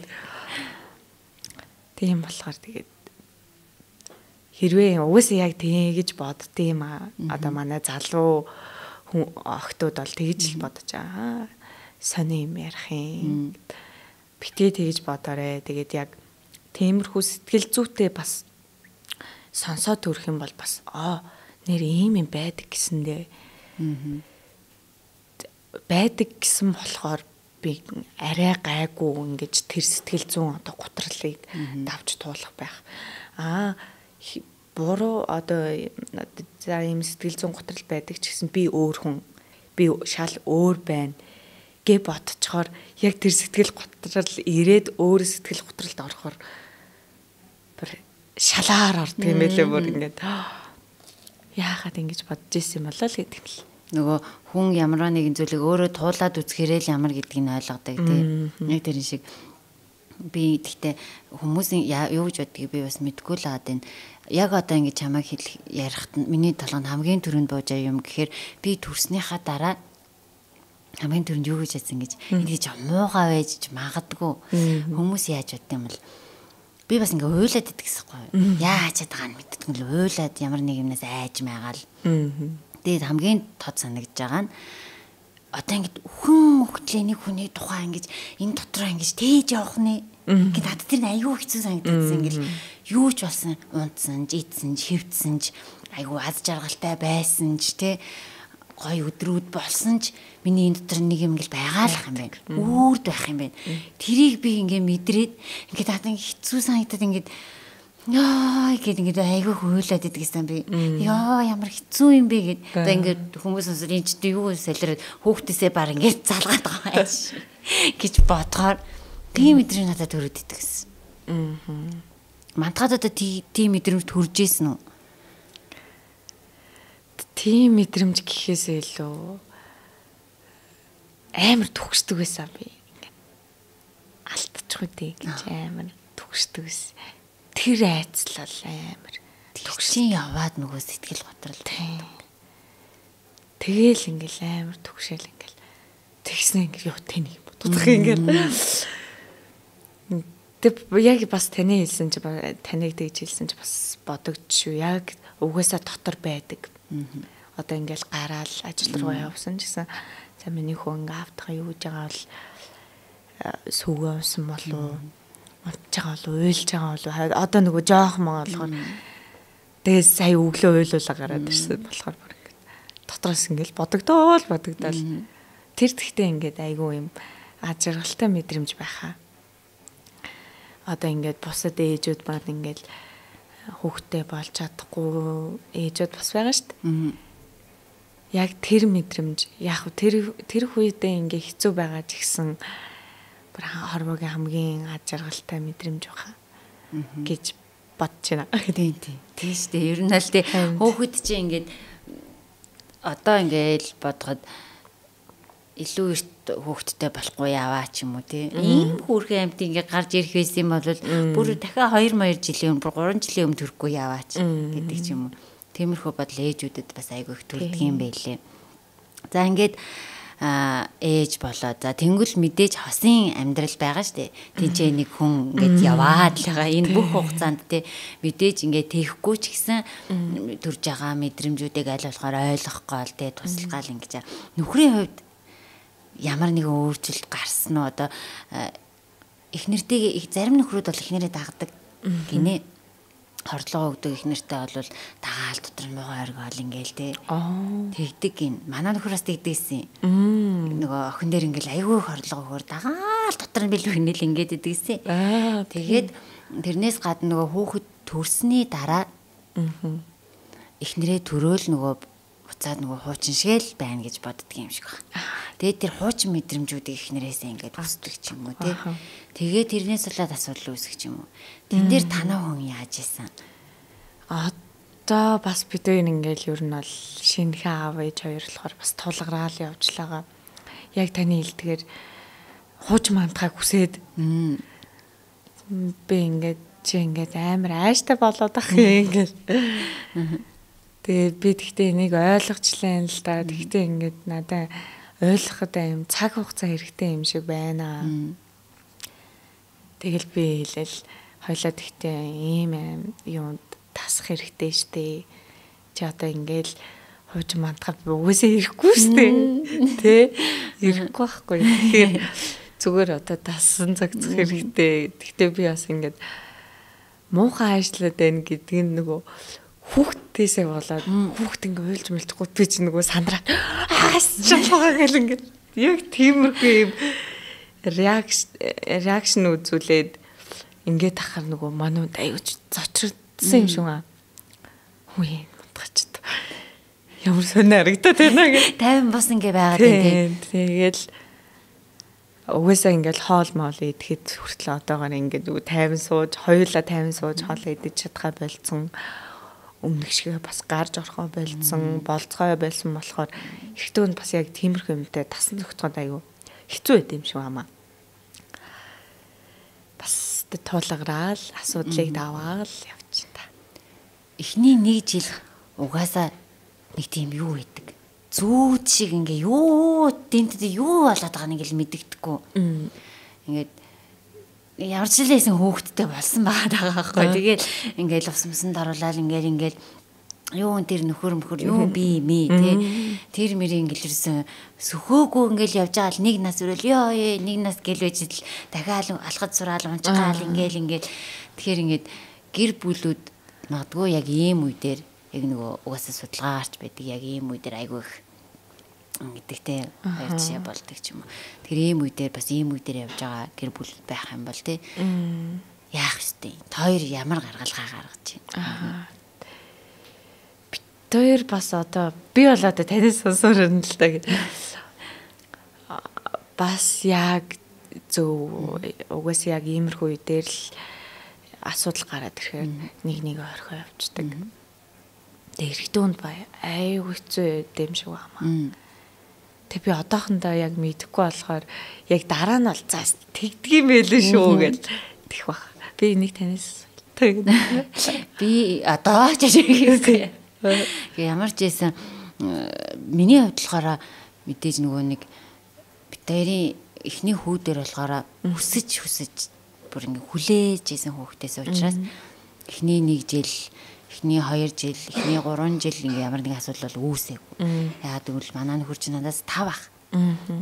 [SPEAKER 2] Тийм болохоор тэгээд хэрвээ угаасаа яг тэгэж боддtiin а. Одоо манай залуу хүн охтууд бол тэгж л бодож байгаа. Сони юм ярих юм. Битээ тэгж бодоорой. Тэгээд яг тиймэрхүү сэтгэл зүйтэй бас сонсоод төрөх юм бол бас нэр ийм юм байдаг гэсэндээ байдаг гэсэн болохоор би арай гайгүй ингэж тэр сэтгэл зүйн одоо гутралыг давж туулах байх. Буруу одоо за ийм сэтгэл зүйн готрол байдаг ч гэсэн би өөр хүн, би шал өөр байна гэ бодцохоор яг тэр сэтгэл готрол ирээд өөр сэтгэл готролд орохоор бүр шалаар ордог юм байлээ бүр ингээд яахад ингэж бодож ирсэн юм болоо л гэдэг юм л.
[SPEAKER 1] Нөгөө хүн ямар нэгэн зүйлийг өөрөө туулаад үзэхээрээ л ямар гэдгийг нь ойлгодог тийм. Яг тэр шиг би гэхдээ хүмүүсийн юу гэж бодгийг би бас мэдгүй л байгаа энэ. Яг одоо ингэ чамайг ярихад миний толгойд хамгийн түрүүнд бууж байгаа юм гэхээр би төрснийхаа дараа хамгийн түрүүнд юу гэж хэлсэн гэж энэ гэж муугаа байж магадгүй хүмүүс яаж бодд юм бол би бас ингээ уйлаад идэх гэсэхгүй яаж чадах нь мэддэг нь л уйлаад ямар нэг юмнаас айж маягаал тэгээд хамгийн тод санагдж байгаа нь одоо ингэ хүн хөгтлээ нэг хүний тухай ингэж энэ дотроо ингэж тээж явах нэ ингээд над тэр нь аюу хэцүү санагдсан ингээл юу ч болсон унтсан ч идсэн ч хэвдсэн ч аюу аз жаргалтай байсан ч те гой өдрүүд болсон ч миний энэ дотор нэг юм ингээл байгаалах юм байна үрд байх юм байна тэрийг би ингээ мэдрээд ингээд надад хэцүү санагдаад ингээд яа гэдэг ингээд аюу хуйлаад идэгсэн би яа ямар хэцүү юм бэ гэд одоо ингээд хүмүүс сонсоод энэ ч юу солироод хүүхдээсээ баг ингээд залгаад байгаа юм гэж бодохоор тийм мэдрэмж надад төрөд идэгсэн. Мантахад одоо тийм мэдрэмж төрж ийсэн үү?
[SPEAKER 2] Тийм мэдрэмж гэхээсээ илүү амар төгсдөг байсан би. Алдчих үдээ гэж амар төгсдөг байсан. Тэр айцлал амар
[SPEAKER 1] төгсчин яваад нөгөө сэтгэл готрол
[SPEAKER 2] тэгэл ингээл амар төгшөөл ингээл тэгснэ ингээл юу тэнийг бодох ингээл тэг яг бас таны хэлсэн чи таныг тэгж хэлсэн чи бас бодогдчихв яг угаасаа дотор байдаг одоо ингээл гараал ажил руу явсан ч гэсэн за миний хөө ингээ автахаа юу гэж байгаа бол сүгөө унсан болов унтж байгаа болов уйлж байгаа болов одоо нөгөө жоох маа болохоор тэгээ сая өглөө уйлуулаа гараад ирсэн болохоор бүр ингээд дотроос ингээл бодогдоол тэр тэгтээ ингээд айгүй юм аз жаргалтай мэдрэмж байхаа одоо ингээд бусад ээжүүд маань ингээд хүүхдтэй болж чадахгүй ээжүүд бас байгаа шүү дээ. Яг тэр мэдрэмж яг тэр үедээ ингээ хэцүү байгаа ч гэсэн бүр хорвогийн хамгийн аз жаргалтай мэдрэмж баха гэж бодож байна.
[SPEAKER 1] Тийм шүү дээ. Ер нь л тий хүүхэд чинь ингээд одоо ингээл бодоход илүү эрт хүүхэдтэй болохгүй яваа ч юм уу тий. Ийм хүүхэн амьд ингээ гарч ирэх байсан юм бол бүр дахиад 2 жилийн өмнө 3 жилийн өмнө төрөхгүй яваач гэдэг ч юм уу. Тиймэрхүү бодол ээжүүдэд бас айгүй их төрдөг юм байлээ. За ингээд ээж болоо. За тэнгуэл мэдээж хосын амьдрал байгаа штэ. Тинчээ нэг хүн ингээд яваад л байгаа. Энэ бүх хугацаанд тий мэдээж ингээд тэхгүй ч гэсэн төрж байгаа мэдрэмжүүдийг аль болохоор ойлгохгүй л тий туслахгаал ингэж. Нөхрийн хувьд ямар нэгэн өөрчлөлт гарсан уу одоо эхнэртэйгээ зарим нөхрүүд бол эхнэрээ дагдаг гинэ. хордлого өгдөг их нэртэй бол дагаал дотор муугай оргиол ингээл те. Тэгдэг гин. Манай нөхрөөс тэгдэгсэн. Нөгөө охин дээр ингээл айгүй хордлого өгөр дагаал дотор нь билүү хинэл ингээд идэгсэн. Тэгээд тэрнээс гадна нөгөө хүүхэд төрсний дараа эхнэрээ төрөөл нөгөө буцаад нөгөө хуучин шигэл байна гэж боддөг юм шиг байна. Тэгээд тэр хуучин мэдрэмжүүдийг эхнэрээсээ ингээд үсдэг ч юм уу тий. Тэгээд тэрнээс болоод асуудал үүсэх ч юм уу. Тэн дээр танаа хүн яаж исэн?
[SPEAKER 2] Одоо бас бид хоёр ингээл ер нь бол шинэхэн аав ээж хоёр болохоор бас тулгараал явжлаагаа. Яг таны хэлдгээр хууч мандахыг хүсээд би ингээд чи ингээд амар ааштай болоод ах юм ингээд. Тэгээд би тэгтээ энийг ойлгочлаа л да. Тэгтээ ингээд надад ойлгоход юм цаг хугацаа хэрэгтэй юм шиг байна. Тэгэл би хэлэл хоёлаа тэгтээ ийм юунд тасах хэрэгтэй штэ. Чи одоо ингээд хууч мандахад угсаа ирэхгүй штэ. Тэ? Ирэхгүй байхгүй. Тэгэхээр зүгээр одоо тассан цагцах хэрэгтэй. Тэгтээ би бас ингээд муухай ажиллаад байна гэдгийг нөгөө хүүхдээсээ болоод хүүхд ингээ уйлж мэлдэхгүй би чи нөгөө сандраад шалгаа гэл ингээ яг тиймэрхүү юм реакшн үзүүлээд ингээ тахаар нөгөө манууд аюуч зочрдсан юм шиг аа. Хүй мутгач. Ямар сонир харагдаад байна гэх.
[SPEAKER 1] 50 бус ингээ байгаад тийм.
[SPEAKER 2] Тэгэл угаасаа ингээл хоол моол идэхэд хүртэл одоогоор ингээд 50 сууж, хоёулаа 50 сууж хоол идэж чадхаа болцсон. Өмнөх шиг бас гарч орохоо болцсон, болцгоо байсан болохоор ихтэй нь бас яг тиймэрхүү юмтай тасан зохицоход аюу хэцүү байд юм шиг хамаа. Бас туулгараал асуудлыг даваал явчих та.
[SPEAKER 1] Эхний 1 жил угаасаа нэг тийм юу идэг. Зүүд шиг ингээ юу тэнтэд юу болоод байгааг нэг л мэддэгдэхгүй. Ингээд ямар ч лээсэн хөөхтдээ болсон байгаа байхгүй. Тэгээд ингээл усмсанд оруулаад ингээл юу тэр нөхөр юу би тий тэр мэрийн ингэлэрсэн сөхөөгүй ингээл явж байгаа л нэг нас өрөөл ёо нэг нас гэл байж л дахиад алхад сураал унчгаал ингээл тэгэхээр ингээд гэр бүлүүд магадгүй яг ийм үе дээр яг нөгөө угаасаа судалгаа гарч байдаг яг ийм үе дээр айгүй их гэдэгтэй хоёр жишээ болдог ч юм уу. Тэр ийм үе дээр бас ийм үе дээр явж байгаа гэр бүл байх юм бол тий. Яах вэ? Хоёр ямар гаргалгаа гаргаж байна.
[SPEAKER 2] Бид хоёр бас одоо би бол одоо танаас сонсоор юм л та гэдэг. Бас яг зөв угаасаа яг иймэрхүү үе дээр л асуудал гараад ирэхээр нэг ойрхоо явждаг. Тэгээ хэрэгтэй үнд бай айгүй хэцүү юм шиг байна. Тэг би одоохондоо яг мэдэхгүй болохоор яг дараа нь бол заас тэгдэг юм байлээ шүү гэж тэгэх баг. Би нэг танаас
[SPEAKER 1] би одоо ч яг ямар ч байсан миний хувьд болохоор мэдээж нөгөө нэг битэрийн эхний хүүдэр болохоор хүсэж бүр ингээ хүлээж исэн хүүхдээс учраас эхний 1 жил эхний 2 жил, эхний 3 жил ингээ ямар нэг асуудал бол үүсээгүй. Яагаад гэвэл манай нөхөр чинь надаас 5 ах.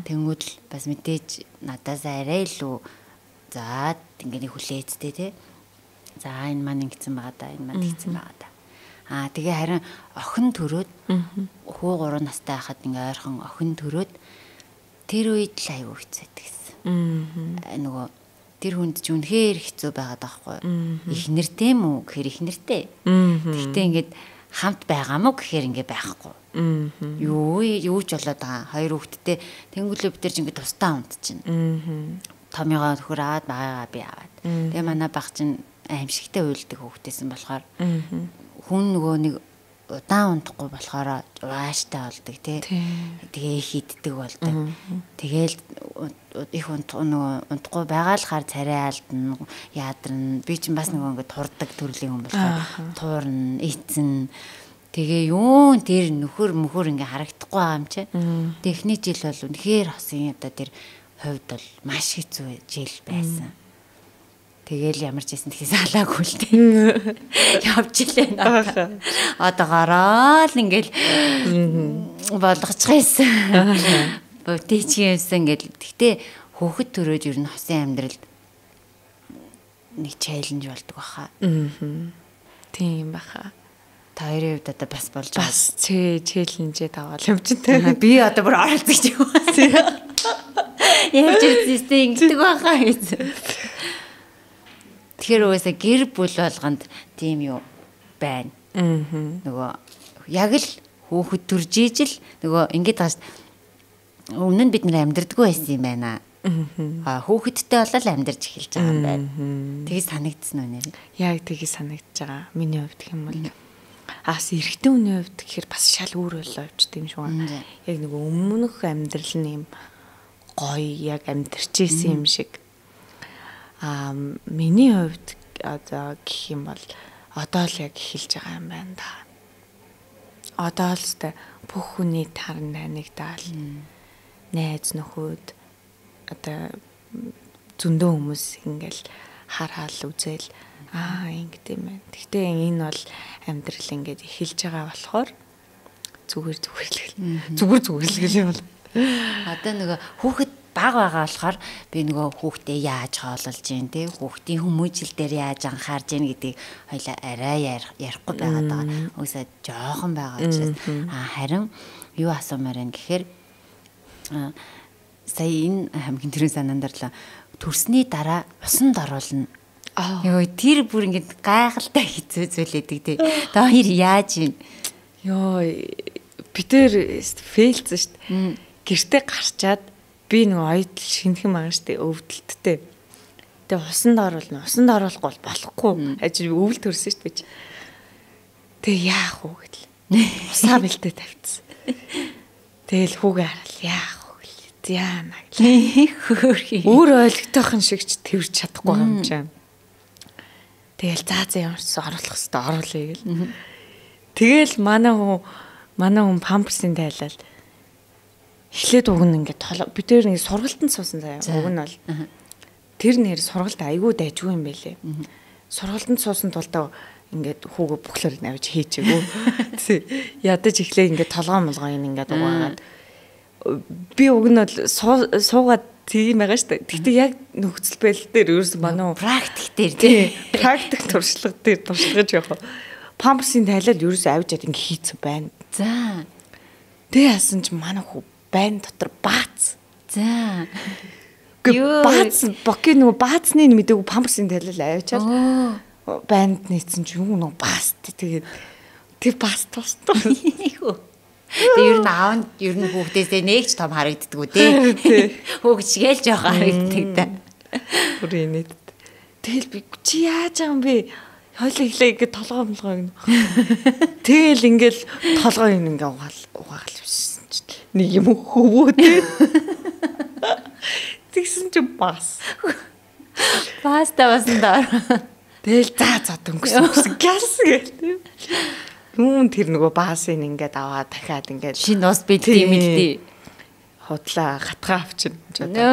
[SPEAKER 1] Тэнгүүд л бас мэдээж надаас арай илүү за ингээ хүлээцтэй тий. За энэ маань ингэсэн байгаа да, энэ маань тэгсэн байгаа да. Тэгээ харин охин төрөөд хүү 3 настай байхад ингээ ойрхон охин төрөөд тэр үед л аюу хэцүү гэсэн. Нөгөө тэр хүнд ч үнэхээр хэцүү байгаад байгаа байхгүй. Их нэртэй юм уу гэхээр их нэртэй. Гэхдээ ингээд хамт байгаа мó гэхээр ингээд байхгүй. Юу ч болоод байгаа. Хоёр хүүхэдтэй тэнгүүлээ бид нар ч ингээд тусдаа унтчихна. Томьёогоо төхөр аваад байгаагаа би аваад. Тэгээ манай баг чинь аимшигтай уйлдаг хүүхдээсэн болохоор хүн нөгөө нэг удаан унтахгүй болохоор ууштай болдог тий. Тэгээ их иддэг болдог. Тэгээл их унтахгүй байгаа л хаар царай алдна, яадрна. Би чинь бас нөгөө ингээд турдаг төрлийн хүн болохоор туурна, эцэн. Тэгээ юун тэр нөхөр ингээ харагдахгүй байгаа юм чи. Техник жил бол үнэхээр хосын одоо тэр хувьд бол маш хэцүү жил байсан. Тэгэл ямар ч байсан тэгэхээр салаагүй л тийм явж илээ надаа. Одоо гараал ингээл болгочихсан. Бүтээчихсэн ингээл. Гэтэ хөөхд төрөөд ер нь хосын амьдралд нэг чаленж болдог баха.
[SPEAKER 2] Тийм баха.
[SPEAKER 1] Та хоёрын хувьд одоо бас болж байгаа.
[SPEAKER 2] Бас челленжээ даваал явчихтай.
[SPEAKER 1] Би одоо бүр оролцож байгаа. Яаж үстэй ингэдэг байхаа гэж. Тэгэхээр угаасаа гэр бүл болгонд тийм юу байна. Нөгөө яг л хүүхэд төрж ижил нөгөө ингэж байгаа өмнө нь бид нэр амьдрдаггүй байсан юм байна. Хүүхэдтэй болол амьдарч эхэлж байгаа юм байна. Тэгээ санагдсан уу нэр?
[SPEAKER 2] Яг тэгээ санагдаж байгаа. Миний хувьд гэх юм бол аас эрэгтэй хүний хувьд гэхээр бас шал өөр болоо явчихдээ юм шиг байна. Яг нөгөө өмнөх амьдрал нь юм гоё яг амьдарч исэн юм шиг. Миний хувьд одоо гэх юм бол одоо л яг эхэлж байгаа юм байна да. Одоо л тэ бүх хүний таран танигдаал. Найз нөхөд одоо зөндөө хүмүүс ингээл хараал үзэл ингэдэм байна. Гэхдээ энэ бол амьдрал ингээд эхэлж байгаа болохоор зүгээр л гэж юм бол.
[SPEAKER 1] Одоо нөгөө хүүхэд бага байгаа болохоор би нөгөө хүүхдээ яаж хоололж гин те хүүхдийн хүмүүжил дээр яаж анхаарж гин гэдгийг хоёлаа арай ярихгүй байгаад байгаа. Үгүйсээ жоохон байгаа учраас харин юу асуумаар юм гэхээр сая энэ хамгийн түрүүн санаандарлаа төрсний дараа усанд оруулна. Йоо тэр бүр ингэж гайхалтай хэцүү зүйлээдэг те. Та хоёр яаж юм?
[SPEAKER 2] Йоо Питер фейлцэн шүү дээ. Гэртээ гарчаад би нөгөө оёдл шинхэн байгаа шүү дээ өвдөлттэй. Тэгээ усанд оруулна. Усанд оруулахгүй бол болохгүй. Ажил өвөл төрсөн шүү дээ. Тэгээ яах вэ гэдэл. Усаа бэлдээ тавьчихсан. Тэгэл хүүгээ хараад яах вэ гэлээ. Яана гэлээ. Өөр ойлгохын шиг ч тэрч чадахгүй юм чинь. Тэгэл заа ямарсан оруулах хэрэгтэй оруулъя гэл. Тэгэл манай хүн памперсын тайлал эхлээд уг нь ингээд бид тэр нэг сургалтанд суусан заяа. Уг нь бол тэр нэр сургалт айгүй дайжгүй юм байлээ. Сургалтанд суусан тулдаа ингээд хүүгээ бүхлээр навж хийчихээгүү. Ядаж эхлээ ингээд толгоо молгоо ингээд угаагаад би уг нь бол суугаад тийм байгаа шүү дээ. Гэхдээ яг нөхцөл байдал дээр ерөөс манай
[SPEAKER 1] практик дээр тий.
[SPEAKER 2] Практик туршлага дээр туршлагаж явах. Памперсын тайлал ерөөс авчиад ингэ хийцэн байна.
[SPEAKER 1] За.
[SPEAKER 2] Тэгээ яасан ч манай хүү байн дотор баац.
[SPEAKER 1] За.
[SPEAKER 2] Баац боки нөгөө баацны мэдээгүй памперсын тайлал авчиад байнд нийцсэн ч юу нөгөө бааст тэгээд тэр бааст тустай. Тэгээ
[SPEAKER 1] ер нь аав нь ер нь хүүхдээсээ нэг ч том харагддаг үү те. Хүүхд шигээл жоох харагддаг та.
[SPEAKER 2] Бүр инээд. Тэгэл би чи яаж байгаа юм бэ? Хойлоо ихлээ ингэ толгоо молгоо гэнэ. Тэгэл ингээл толгоо ингээ угаал бишсэн чи. Нэг юм хөвөө те. Тэгсэн чи бас.
[SPEAKER 1] Паста басан даа.
[SPEAKER 2] Тэгэл за дөнгөсөн гялс гээл. Юун тэр нөгөө баасын ингээд аваа дахиад ингээд
[SPEAKER 1] шинэ ус бэлдээ мэдээ.
[SPEAKER 2] Худлаа гатгаа авчин гэж бодоо.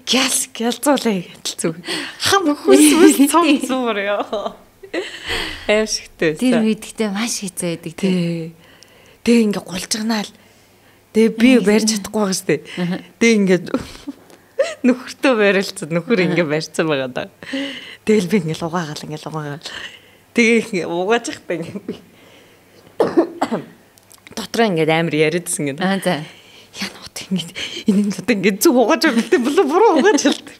[SPEAKER 2] Гялцуулаа гэж зүг. Хам хүс цом зур ёо. Эвшигтэй.
[SPEAKER 1] Тэр үедээ маш хэцүү байдаг тий.
[SPEAKER 2] Тэгээ ингээд гулжгнаал. Тэгээ би барьж чадахгүй байгаа штэ. Тэгээ ингээд нөхөртөө барилцсан нөхөр ингээд барьцсан байгаа даа. Тэгэл би ингээд угаагаал. Тэгээ угааж ихтэй ингээд дотроо ингээд амар яриадсэн гэдэг.
[SPEAKER 1] За.
[SPEAKER 2] Яа нот ингээд энэ одоо ингээд зүг угааж байгаа болов буруу угааж хэлдэг.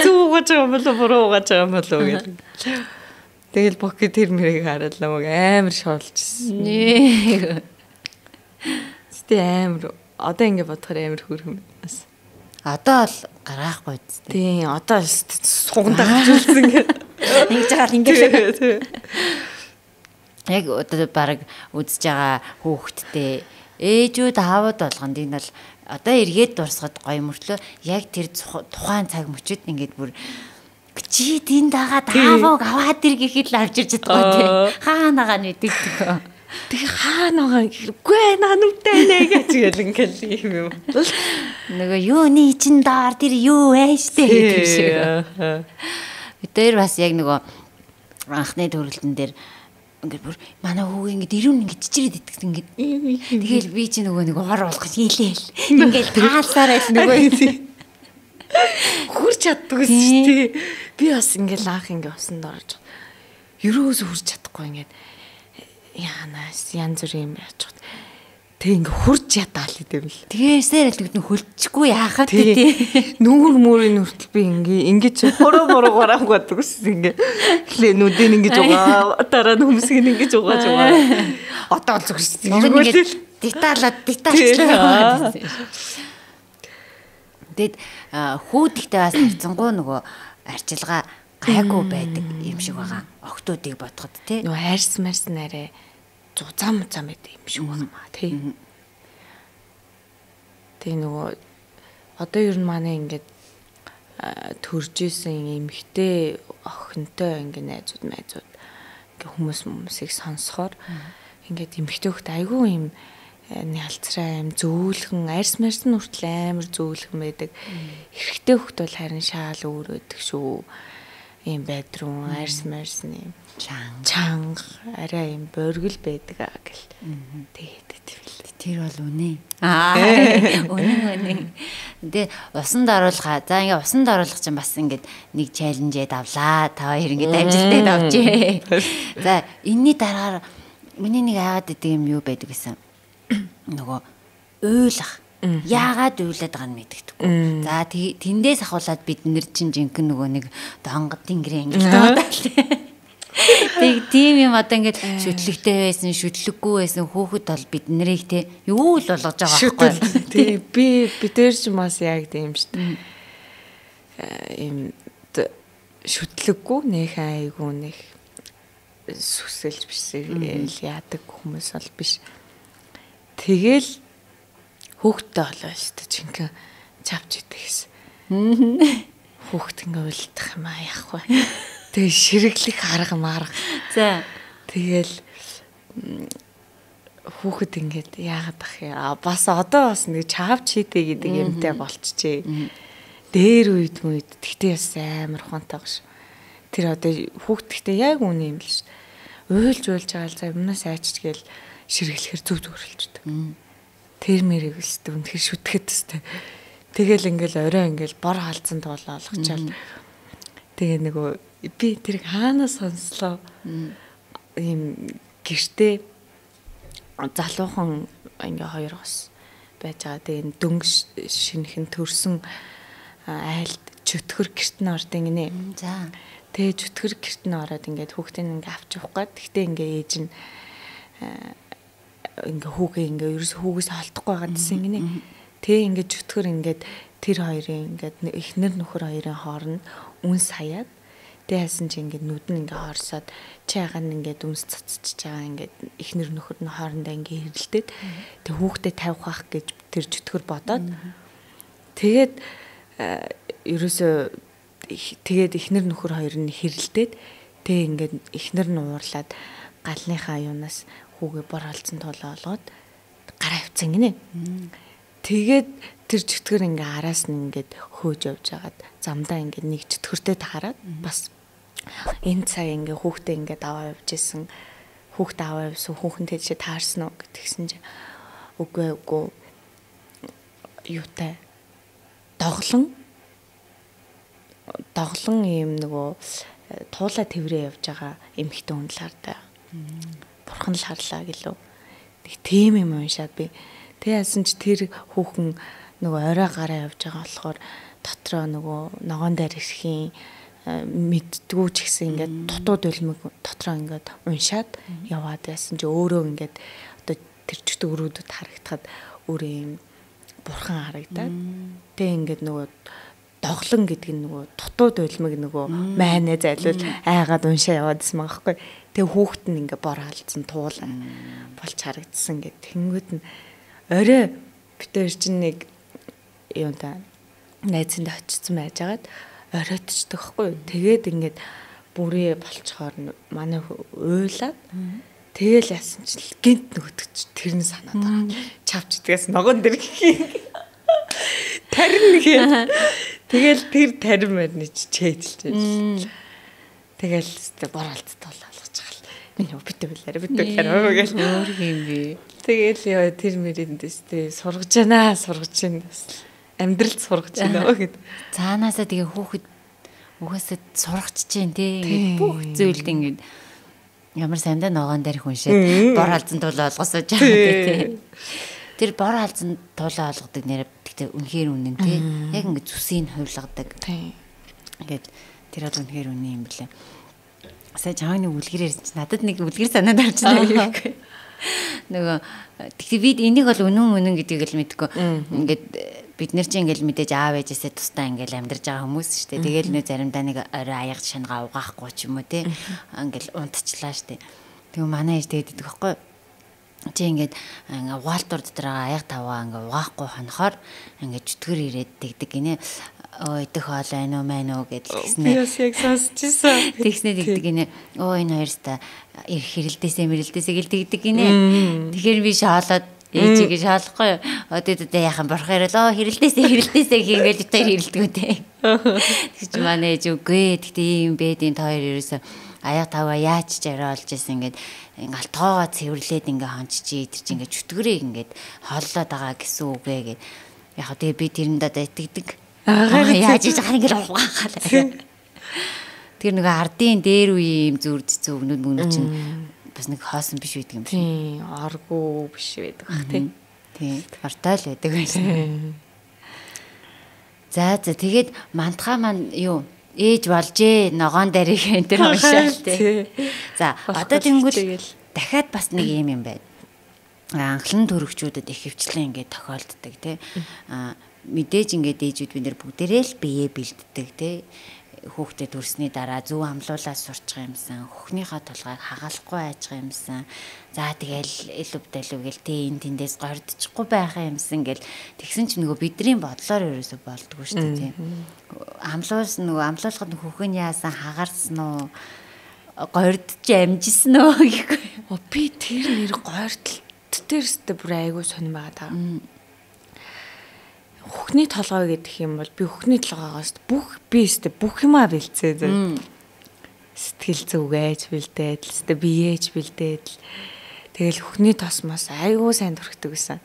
[SPEAKER 2] Зүг угааж байгаа буруу угааж байгаа гэдэг. Тэгэл бохи тэр мэрийг хараад намайг амар шоолжсэн.
[SPEAKER 1] Нээ.
[SPEAKER 2] Тэ амар одоо ингээд бодохоор амар хөөрхөн байна.
[SPEAKER 1] Одоо л гараахгүй зү.
[SPEAKER 2] Тийм одоо л сугандаа хавчулсан ингээд.
[SPEAKER 1] Ингэж байгаа ингээд. Яг одоо баг үзэж байгаа хүүхэдтэй ээжүүд аавууд болгонд энэ бол одоо эргээд дурсахад гоё мөртлөө яг тэр тухайн цаг мөчөд ингээд бүр чи тэнд дагаад аавыг аваад ир гэхэд л авчирч чадахгүй тий. Хаанагаа нэгдэг.
[SPEAKER 2] Тэгээ хаанагаа үгүй нануутай нэ гэж ингээл юм.
[SPEAKER 1] Нөгөө юуны чин даар тэр юу байштэй гэдэг шиг. Тэр бас яг нөгөө анхны төрөлтөн дээр ингээд бүр манай хүүг ингээд ирүүн ингээд чичрээд итгэсэн ингээд тэгэл би чи нөгөө нэг ор болгох хийлээл ингээд таалсараа л нөгөө хурж чаддгүй шүү дээ. Би бас ингээд анх ингээд усанд орж
[SPEAKER 2] ерөөсөө хүрч чадахгүй ингээд яанаас янз бүрийн юм яачих. Тэг ингээ хурж ядаал гэдэм л.
[SPEAKER 1] Тэгээсээр л гэдэг нь хөлчихгүй яахад тий.
[SPEAKER 2] Нүүр мөрийн хүртэл би ингэж хороо гараах гэдэг ус ингээ. Эхлээ нүдэн ингэж угаа дараа нь хүмүүсийг ингэж угааж угаа. Одоо л зүгс. Детаалчлаа.
[SPEAKER 1] Тэгэд хүүдэгтэй бас харьцангуй нөгөө арчилгаа гайгүй байдаг юм шиг байгаа. Охтуудыг бодоход тий.
[SPEAKER 2] Нөгөө хайрс марс нарэ зам байдаг юм шиг байгаа маа тий. Тэг нөгөө одоо ер нь манай ингээд төрж исэн эмэгтэй охинтой ингээд найзууд ингээд хүмүүсийг сонсохоор ингээд эмэгтэй хөхт айгүй юм нялцраа юм зөөлхөн арьс марс нь хүртэл амар зөөлхөн байдаг. Эрэгтэй хөхт бол харин шаал өөрөөдөг шүү. Ийм байдруу арьс марс нь чанга арай юм боргил байдаг аа гэл. Тэгээд тэр бол үнэ. Үнэ.
[SPEAKER 1] Тэгээ усанд оруулахаа. За ингээ усанд оруулах чинь бас ингээд нэг чаленжэд авлаа. Та хоёр ингээд амжилттай давжээ. За энэний дараагаар миний нэг яагаад гэдэг юм юу байдаг гэсэн. Нөгөө уйлах. Яагаад уйлаад байгаа нь мэддэхгүй. За тэндээс ахуулаад бид нэр чинь жинхэнэ нөгөө нэг донгод тэнгэрийн ангилт бодлоо. Тэг тийм юм одоо ингээд шүтлэгтэй байсан, шүтлэггүй байсан хүүхэд бол бид нарыг те юу л болгож байгаа байхгүй.
[SPEAKER 2] Тий би дээр ч бас яг тийм шүү дээ. Им шүтлэггүй нэх айгуу нэх сүсэлж биш яадаг хүмүүс бол биш. Тэгэл хүүхдтэй болоо шүү дээ жинхэнэ чавч идэг гэсэн. Хүүхд ингээ уйлдах юм аа яах вэ? Тэгээ ширэглэх арга марга.
[SPEAKER 1] За
[SPEAKER 2] тэгэл хүүхэд ингээд яагаад ах яа бас одоо бас нэг чавч хийдэг гэдэг юмтай болчихжээ. Дээр үед тэгтээ бас амар ухаантай баг ш. Тэр одоо хүүхэд тэгтээ яг үнэ юм л ш. Уйлж байгаа л за юмнаас айчч гээл ширэглэхэр зүг зүгөрлждөг. Тэр мэрэг өстэй үнэхээр шүтгэхэд өстэй. Тэгэл ингээл орой ингээл бор халзан тоолоо олгочаал. Тэгээ нөгөө би тэр хаанаас сонслоо ийм гэртээ залуухан ингээ хоёр гос байж байгаа. Тэгээ дөнгө шинхэн төрсөн айлд чөтгөр гэрт нь орд ингэнэ.
[SPEAKER 1] За.
[SPEAKER 2] Тэгээ чөтгөр гэрт нь ороод ингээд хүүхдийг ингээ авч явах гээд тэгтээ ингээ ээж нь ингээ хүүгээ ингээ ерөөс хүүгээс холдохгүй байгаа гэсэн ингэнэ. Тэгээ ингээ чөтгөр ингээд тэр хоёрын ингээд эхнэр нөхөр хоёрын хооронд үнс хаяад Тэсэн чи ингээд нүд нь ингээд хорсоод чайгаан ингээд үнс цацчихж байгаа ингээд эхнэр нөхөр нь хоорондоо ингээд хэрэлдээд тэг хүүхдэд тавих байх гэж тэр чөтгөр бодоод тэгээд ерөөсөө тэгээд эхнэр нөхөр хоёр нь хэрэлдээд тэг ингээд эхнэр нь уурлаад галныхаа юунаас хүүгээ бор алдсан тулаа олгоод гараа авцсан гинэ. Тэгээд тэр чөтгөр ингээ араас нь ингээд хөөж явж хагаад замдаа ингээ нэг чөтгөртэй таарад бас энэ цаг ингээ хүүхдээ ингээ аваа явж исэн хүүхдээ аваа явсан хүүхэнтэй чи таарсан уу гэтгсэн чи үгүй юутай доглон ийм нөгөө туулаа тэврээ явж байгаа эмхтэн хүн л хардаа. Бурхан л харлаа гэлөө. Тэг тийм юм уншаад би тэгсэн чи тэр хүүхэн нөгөө орой гараа явж байгаа болохоор дотроо нөгөө ногоон дээр ирхийн мэддгүү ч гэсэн ингээд дутууд үлмэг дотроо ингээд уншаад яваад байсан чи өөрөө ингээд одоо тэр чөтгөрүүдэд харагдахад өөрөө юм бурхан харагдаад тэг ингээд нөгөө доглон гэдэг нь нөгөө дутууд үлмэг нөгөө майнэ зайлвал айгаад уншаа яваадсан байгаа байхгүй. Тэг хүүхэд нь ингээд бор алдсан туулаа болж харагдсан гэд тэнгүүд нь орой битэр чинь нэг юунда найзанд очсон байжгаад оройтчдаг хгүй. Тэгээд ингээд бүрээ болцохоор манай уйлаад тэгэл яасан чи гинт нөгөдөгч тэр нь санаад байгаа. Чавчдгаас ногоон дэр тарин нэгэ. Тэгэл тэр тарин мэрний чэйдэлж байна. Тэгэл бор алдтал болгож байгаа. Миний битээ билээ гэж өөр юм би. Тэгэл яа тэр мэрэндээс тэ сургаж байна амьдралд сургаж байна гэд.
[SPEAKER 1] Цаанаасаа тэгээ хүүхэд угаасаа сургач чинь тий ингээд бүх зүйлд ингээд Ямар сандаа ногоон дээр хүншээд бор алзан тулаа олгосож байгаа тий. Тэр бор алзан тулаа олгодог нэр тэгтээ үнэхээр үнэн тий. Яг ингэ зүсийг хувилгадаг.
[SPEAKER 2] Тий.
[SPEAKER 1] Ингээд тэр бол үнэхээр үнэн юм блэ. Сая чааны үлгэр ярьсан чи надад нэг үлгэр санаад орж байна гэх. Нөгөө тэгтээ бид энийг бол үнэн гэдгийг л мэдгүй. Ингээд бид нар чи ингээл мэдээж аав ээжээсээ тусдаа ингээл амьдарч байгаа хүмүүс шүү дээ. Тэгээл нөө заримдаа нэг орой аяг шангаа угаахгүй ч юм уу тий. Ингээл унтчихлаа шүү дээ. Тэгээ манай ээж тэгээд идэх байхгүй. Чи ингээд угаалтур дотор аяг таваа ингээ угаахгүй хонохоор ингээ чөтгөр ирээд тэгдэг гинэ. Өө идэх хоол байна уу мэн үү гэдэл тэгснэ.
[SPEAKER 2] Би бас яг сонсчихсан.
[SPEAKER 1] Тэгснэ тэгдэг гинэ. Өө энэ хоёрста хэрэлдээсээ гэл тэгдэг гинэ. Тэгэхээр би шаалаад ээжигээ шаалахгүй. Өдөөдөө яхан борхоор л хэрэлдээсээ хийгээл тэр хэрэлдэггүй те. Тэгж манай ээж үгүй. Тэгтээ ийм бэдийн тоор ерөөсөө аяг таваа яаж жариолж исэн ингээд алтгоогоо цэвэрлээд ингээ хонччи тэр чинь ингээ чөтгөрөө ингээд хооллоод байгаа гэсэн үгээ гээд яг хөө тэгээ би тэрэндээ итгэдэг. Яаж иж байгаа ингээ угаахаа. Тэр нэг ардын дээр үе юм зүрд зүгнүүд мөн чинь бас нэг хоосон биш байдаг юм шиг.
[SPEAKER 2] Тийм, оргуу биш байдаг бах тийм.
[SPEAKER 1] Тийм, ортой л байдаг байсан. За тэгээд мантхаа маань юу ээж болжээ ногоон дээрх энэ төр уншаал тий. За одоо тэнгүүл дахиад бас нэг юм байна. Анхлан төрөгчүүдэд их хөвчлэн ингээд тохиолддог тий. Мэдээж ингээд ээжүүд бид нэр бүгдээрээ л биеэ бэлддэг тий. Хүүхдээ төрсний дараа зөв амлуулаад сурчих юмсан, хөхнийхөө толгойг хагаалахгүй айчих юмсан. За тэгэл элүбдэлүү гэл тэ эн тэндээс гордчихгүй байх юмсан гэл тэгсэн чинь нөгөө бидний бодлоор ерөөсө болдгоо шүү дээ тийм. Амлуулахад хөхөн яасан хагарсан уу? Гордч амжсан уу гэхгүй.
[SPEAKER 2] Би тэр нэр гордолт дээрстэй бүр айгүй сонирм байгаа даа. Хөхний толгой гэдэг юм бол би хөхний толгоогоос бүх юмаа бэлцээ зөө. Сэтгэл зүгээж бэлдээд л биеэж бэлдээд л тэгэл хөхний тосмоос айгүй сайн төрхдөг гэсэн.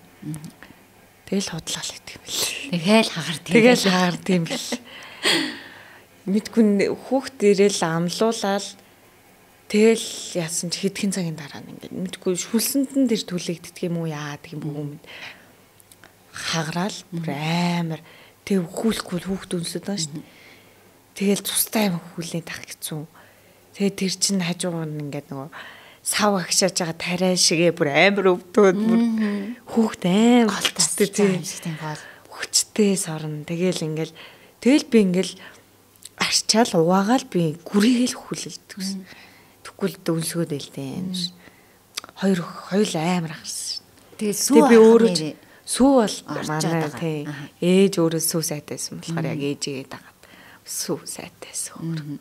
[SPEAKER 2] Тэгэл худлал гэдэг юм бэл. Тэгэл хагардаг юм бэл. Мэдгүй хүүхд ирээл амлуулаад тэгэл яасан чи хэдхэн цагийн дараа нь ингээд мэдгүй шүлсэнд нь тэр түлэгддэг юм уу яадаг юм бүү мэд. Хаграал бүр амар тэг хүүлэхгүй хүүхд өнсөд байгаа шүү дээ. Тэгэл цустай юм хүүлээ тах гэсэн. Тэгээ тэр чин хажуугаар нь ингээд нөгөө сав агшааж байгаа тариа шигээ бүр амар өвдөөд бүр хүүхд амар голтастай тийм гол хүчтэй сорно. Тэгэл би ингээл арчаал уваагаал би гүрийгэл хүлэлдэг гэсэн. Тэгвэл дөнсгөөд байлдээ. Хоёр амар ахсан.
[SPEAKER 1] Тэгээ сүү
[SPEAKER 2] би өөрөө сүү бол манай тий ээж өөрөө сүү сайтайсан болохоор яг ээжигээ дагаад сүү сайтайсан.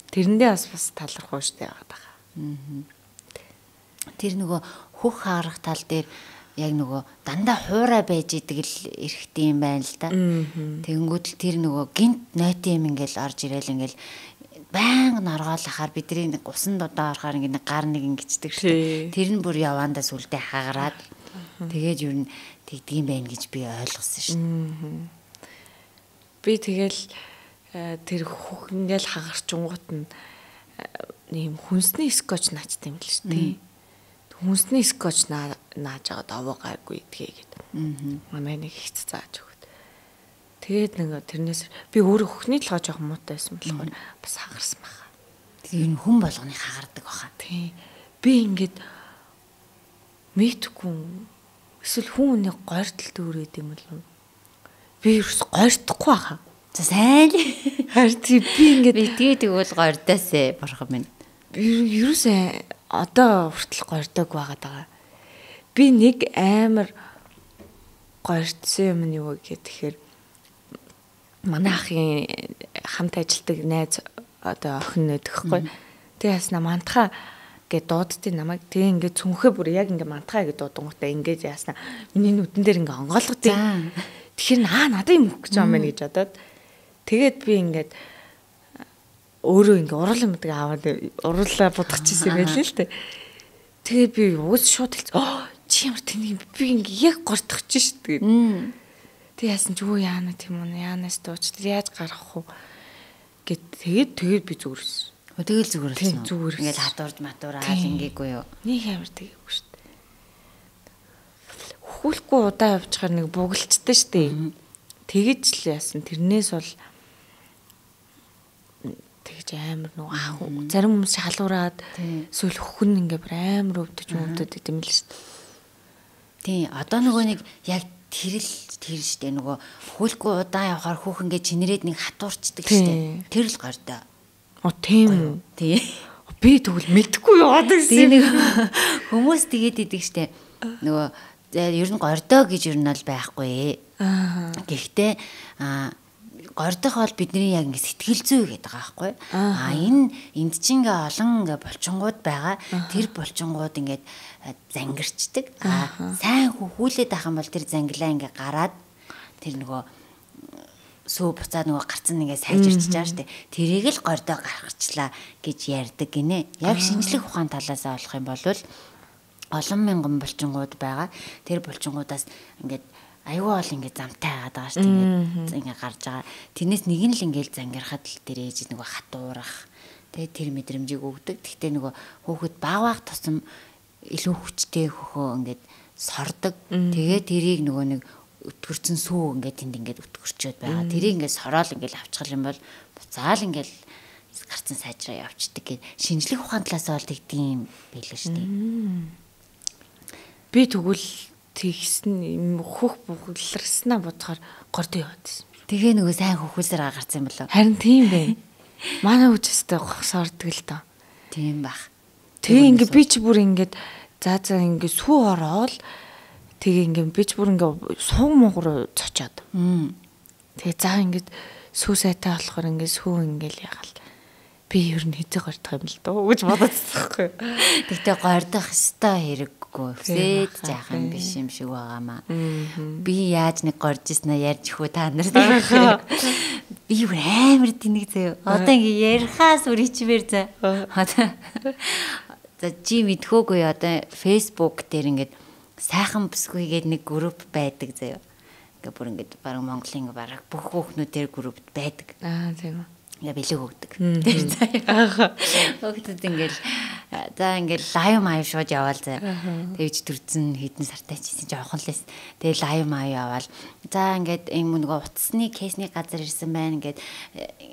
[SPEAKER 2] Тэрэндээ бас талархуу штэ байгаа.
[SPEAKER 1] Тэр нөгөө хөх хаарах тал дээр яг нөгөө дандаа хуурай байж идэг л эрхтэй юм байна л да. Тэгэнгүүт л тэр нөгөө гинт нойтын юм ингээл орж ирээл ингээл баян оргоолахаар бидний нэг усан дудаа орохоор ингээ гар нэг ингэждэг штэ. Тэр нь бүр явандаа сүлдээ хагараад тэгээд юу н тэгдгийм байх гэж би ойлгосон шүү.
[SPEAKER 2] Би тэгэл тэр хөх ингээл хагарчунгууд нь ийм хүнсний скотч наачтай юм л шүү дээ. Хүнсний скотч нааж аваад овоогаагүй гэдгийг. Манай нэг ихц зааж өгöd. Тэгээд нэг тэрнээс би өөрөө хөхний толгой жоох муутай байсан болохоор бас хагарсан баха.
[SPEAKER 1] Тэгээ энэ хүн болгоны хагардаг баха.
[SPEAKER 2] Тий. Би ингээд мэдгүй эсвэл хүн нэг гойртолтой өрөөд юм бол би ерөөс гойртохгүй баха.
[SPEAKER 1] За сайн л.
[SPEAKER 2] Харин би ингээд
[SPEAKER 1] тэгээд тэгвэл гойрдоосэ бурхан минь.
[SPEAKER 2] Ерөөс одоо хүртэл гойрдог байгаад байгаа. Би нэг амар гойрдсон юм нь юу гэхээр манай ахын хамт ажилладаг найз одоо охин нөтөхгүй. Тэгээ ясна мантха гэж дууддیں۔ Намайг тэгээ ингээд цүнхээ бүр яг ингээд мантхаа гэж дуудангуудаа ингээд ясна миний нүдэн дээр ингээд онгойлгодیں۔ Тэгэхээр надад юм өгч байгаа юм байна гэж бодоод тэгээд би ингээд өөрөө ингээ урал юмдаг аваад уруулаа будгачихсан юм байл л тэ. Тэгээ би уус шууд хэлсэн. Чи ямар тэнийг би ингээ яг гортогч шүү дээ. Тэг яасан ч юу яана тийм үү яанаас дууч яаж гарах уу гэд тэгээд би зүрсэн.
[SPEAKER 1] Тэгэл зүгээр
[SPEAKER 2] Тийм,
[SPEAKER 1] болсон.
[SPEAKER 2] зүгээр.
[SPEAKER 1] Ингээд хатуурж матуураад ингээгүй юу.
[SPEAKER 2] Нэг амар тэгээгүй шүү дээ. Хөхүүлэхгүй удаа явчихаар нэг бугалцдаг шүү дээ. Тэгэж л яасан. Тэрнээс бол тэгэж амар нөгөө зарим хүмүүс шалуураад эсвэл хөхн ингээ амар өвдөж идэм л шүү дээ.
[SPEAKER 1] Тийм, одоо нөгөө нэг яг тэр штэ нөгөө хөхүүлэхгүй удаа явахаар хүүхэн ингээ чинэрээд нэг хатуурчдаг штэ. Тэр л гордоо.
[SPEAKER 2] Тийм үү.
[SPEAKER 1] Тийм.
[SPEAKER 2] Би тэгвэл мэдхгүй яваад
[SPEAKER 1] тийм нэг хүмүүс тэгээд идэг штэ. Нөгөө ер нь гордоо гэж ер нь бол байхгүй. Гэхдээ гордох бол бидний яг ингээ сэтгэл зүй гэдэг байгаа байхгүй. Энд чинь ингээ олон ингээ булчингууд байгаа. Тэр булчингууд ингээд зангирчдаг. Сайн хөхүүлээд байх юм бол тэр зангилаа ингээ гараад тэр нөгөө сүү буцаад нөгөө гарцсан ингээ сайжирч байгаа штэ. Тэрийг л гордоо гаргачлаа гэж ярьдаг гинэ. Яг шинжлэх ухаан талаас олох юм бол олон мянган булчингууд байгаа. Тэр булчингуудаас ингээд аюу бол ингээд замтай байгаад байгаа штэ. Ингээд гарч байгаа. Тэрнээс нэг нь л ингээд зангирахад л тэр ээж нөгөө хатуурах. Тэгээ тэр мэдрэмжийг өгдөг. Гэхдээ нөгөө хүүхэд баавах тусам илүү хүчтэй хөхөө ингээд сордог. Тэгээ тэрийг нөгөө нэг өтгөрцөн сүү ингээд тэнд ингээд өтгөрчөөд байгаа. Тэрийг ингээд сороол ингээд авчихл юм бол буцаал ингээд гарцсан сайжраа явчихдаг гэд шинжлэх ухаан талаас бол тэгдэм байлаа шүү дээ.
[SPEAKER 2] Би тэгвэл тэгсэн хөх бүглэрснаа бодохоор гордоо яваад байсан.
[SPEAKER 1] Тэгээ нөгөө сайн хөхүүлсээр гарцсан юм болоо.
[SPEAKER 2] Харин тийм бэ. Манай хүчтэй гохсордог л доо.
[SPEAKER 1] Тийм бах.
[SPEAKER 2] Тэгээ ингээд би ч бүр ингээд за ингээд сүү ороод тэгээ ингээд би ч бүр ингээд суу муугар цочоод. Тэгээ заа ингээд сүү сайтай болохоор ингээд сүү ингээд ягаал. Би ер нь хэзээ гордох юм л доо гэж бодож байгаа байхгүй.
[SPEAKER 1] Тэгтээ гордох ёстой хэрэггүй. Хүсээд заах юм биш юм шиг байгаамаа. Би яаж нэг горж ирснэ ярьж хөө та нар тийм. Би бүр амар тэнэг зөө. Одоо ингээд ярихаас үр ичмээр за. Одоо за чи мэдхөөгүй одоо Facebook дээр ингээд сайхан бүсгүй гээд нэг групп байдаг заяа. Ингээ бүр ингээд баг Монголын баг бүх хүүхнүүд тэр группт байдаг.
[SPEAKER 2] Тийм үү.
[SPEAKER 1] Ингээ бэлэг өгдөг. Тэр заяа. Хүүхдүүд ингээл за ингээл лайв маяг шууд яваал заяа. Тэгж төрцөн хэдэн сартай чийсэн жоохон л эс. Тэгээ лайв маяг яваал. За ингээд юм нөгөө утасны кейсний газар ирсэн байна ингээд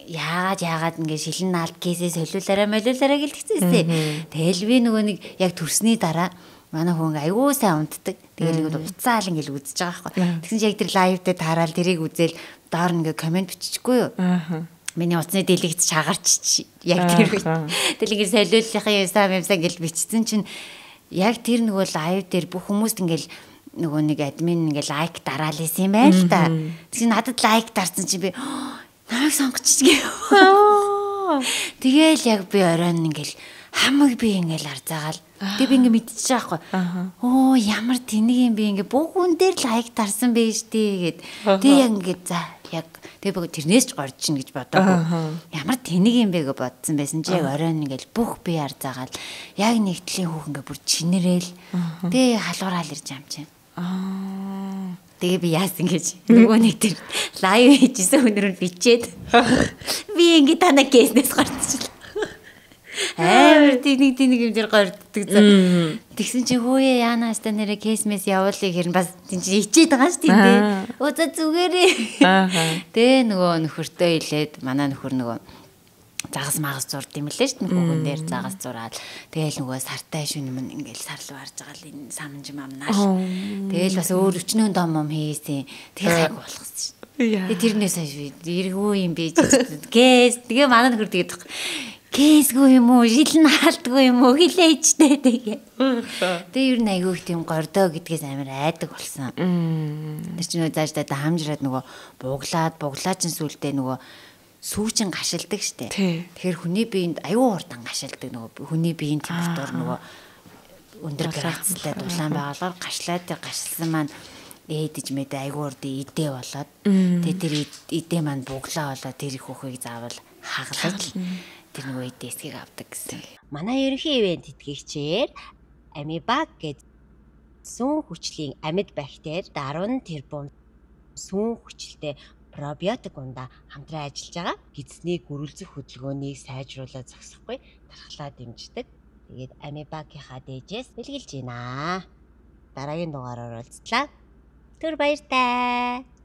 [SPEAKER 1] яагаад ингээд шилэн наалт кейсээ солиулаарай гэлтгцээсээ. Тэгэл би нөгөө нэг яг төрсний дараа манай хүн аюу сайн унтдаг. Тэгэл ингээд уцаал ингээд үзэж байгаа байхгүй. Тэгсэн чинь яг тэр лайв дээр таарал тэрийг үзэл доор ингээд комент бичихгүй юу? Миний утасны дэлгэгч шагарч яг тэр үед. Тэгэл ингээд солиуллахын юмсаа гэл бичсэн чинь яг тэр нөгөө лайв дээр бүх хүмүүст ингээд нөгөө нэг админ ингээд лайк дараал исэн юм байна л да. Тэгсэн надад лайк дарсан чинь би намайг сонгочихчих. Тэгэл яг би оройн ингээд хамаг би ингээл арзаагаал. Тэг би ингээ мэдчихэж байгаа хгүй. Ямар тэнэг юм би ингээ бүх хүн дээр лайк дарсан байж тээ гэд. Тэг яг ингээ за яг тэг би тэрнээс ч горж чинь гэж бодоагүй. Ямар тэнэг юм бэ гэж бодсон байсан чи яг оройн ингээл бүх би арзаагаал. Яг нэгтлийн хүүх ингээ бүр чинэрээл. Тэг халуураал ирж юм чинь. Тэгээ би яасан гэж нөгөө нэг тэр лайв хийжсэн өнөр нь бичээд би ингээ танаа кейснээс гарчихлаа. Амар тэнэг юм дээр горддаг за. Тэгсэн чи хөөе яана хаста нэрэ кейсмэс явуулъя хэрн бас тийм чи ичээд байгаа шүү дээ. Өө за зүгээрээ. Тэгээ нөгөө нөхөртөө хэлээд манай нөхөр нөгөө загас магас зурд юм лээ шүү дээ. Хүүхэн дээр загас зураад тэгээл нөгөө сартай шүн юм ингээл сарлуу харж байгаа л энэ санамж амнаа. Тэгээл бас өөр өчнөө дом хийсэн. Тэгээ гайг болгосон шүү. Тэгээ тэрнээс эргүү юм би гэс тэгээ манай нөхөр тэгээд кейсгүй юм уу, шилэн хаалтгүй юм уу хэлээчтэй тэгээ. Тэгээ ер нь айгүй их тийм гордоо гэдгээс амар айдаг болсон. Тэр чинь зааж та хамжраад нөгөө буглаад чин сүултээ нөгөө сүүчин гашилдаг штэ. Тэгэхээр хүний биед айгүй хурдан гашилдаг нөгөө хүний биеийн температур нөгөө өндөр градустай дулаан байгалаар гашилсан маань ээдэж мэд айгүй урд идэ болоод тэгээ тэр идэ маань буглаа болоод тэр их хөхийг заавал хагалж тэр нөгөө дэсгийг авдаг гэсэн. Манай ерөнхий ивент тэтгэгчээр амибак гэдэг сүүн хүчлийн амьд бактери 10 тэрбум сүүн хүчилтэй
[SPEAKER 4] пробиотик ундаа хамтран ажиллаж байгаа. Гидсний гөрөлзөх хөдөлгөөнийг сайжруулаад зогсохгүй тархлаа дэмждэг. Тэгээд амибагийнхаа дээжээс бэлгэлж байна. Дараагийн дугаараар уулзлаа. Түр баяртай.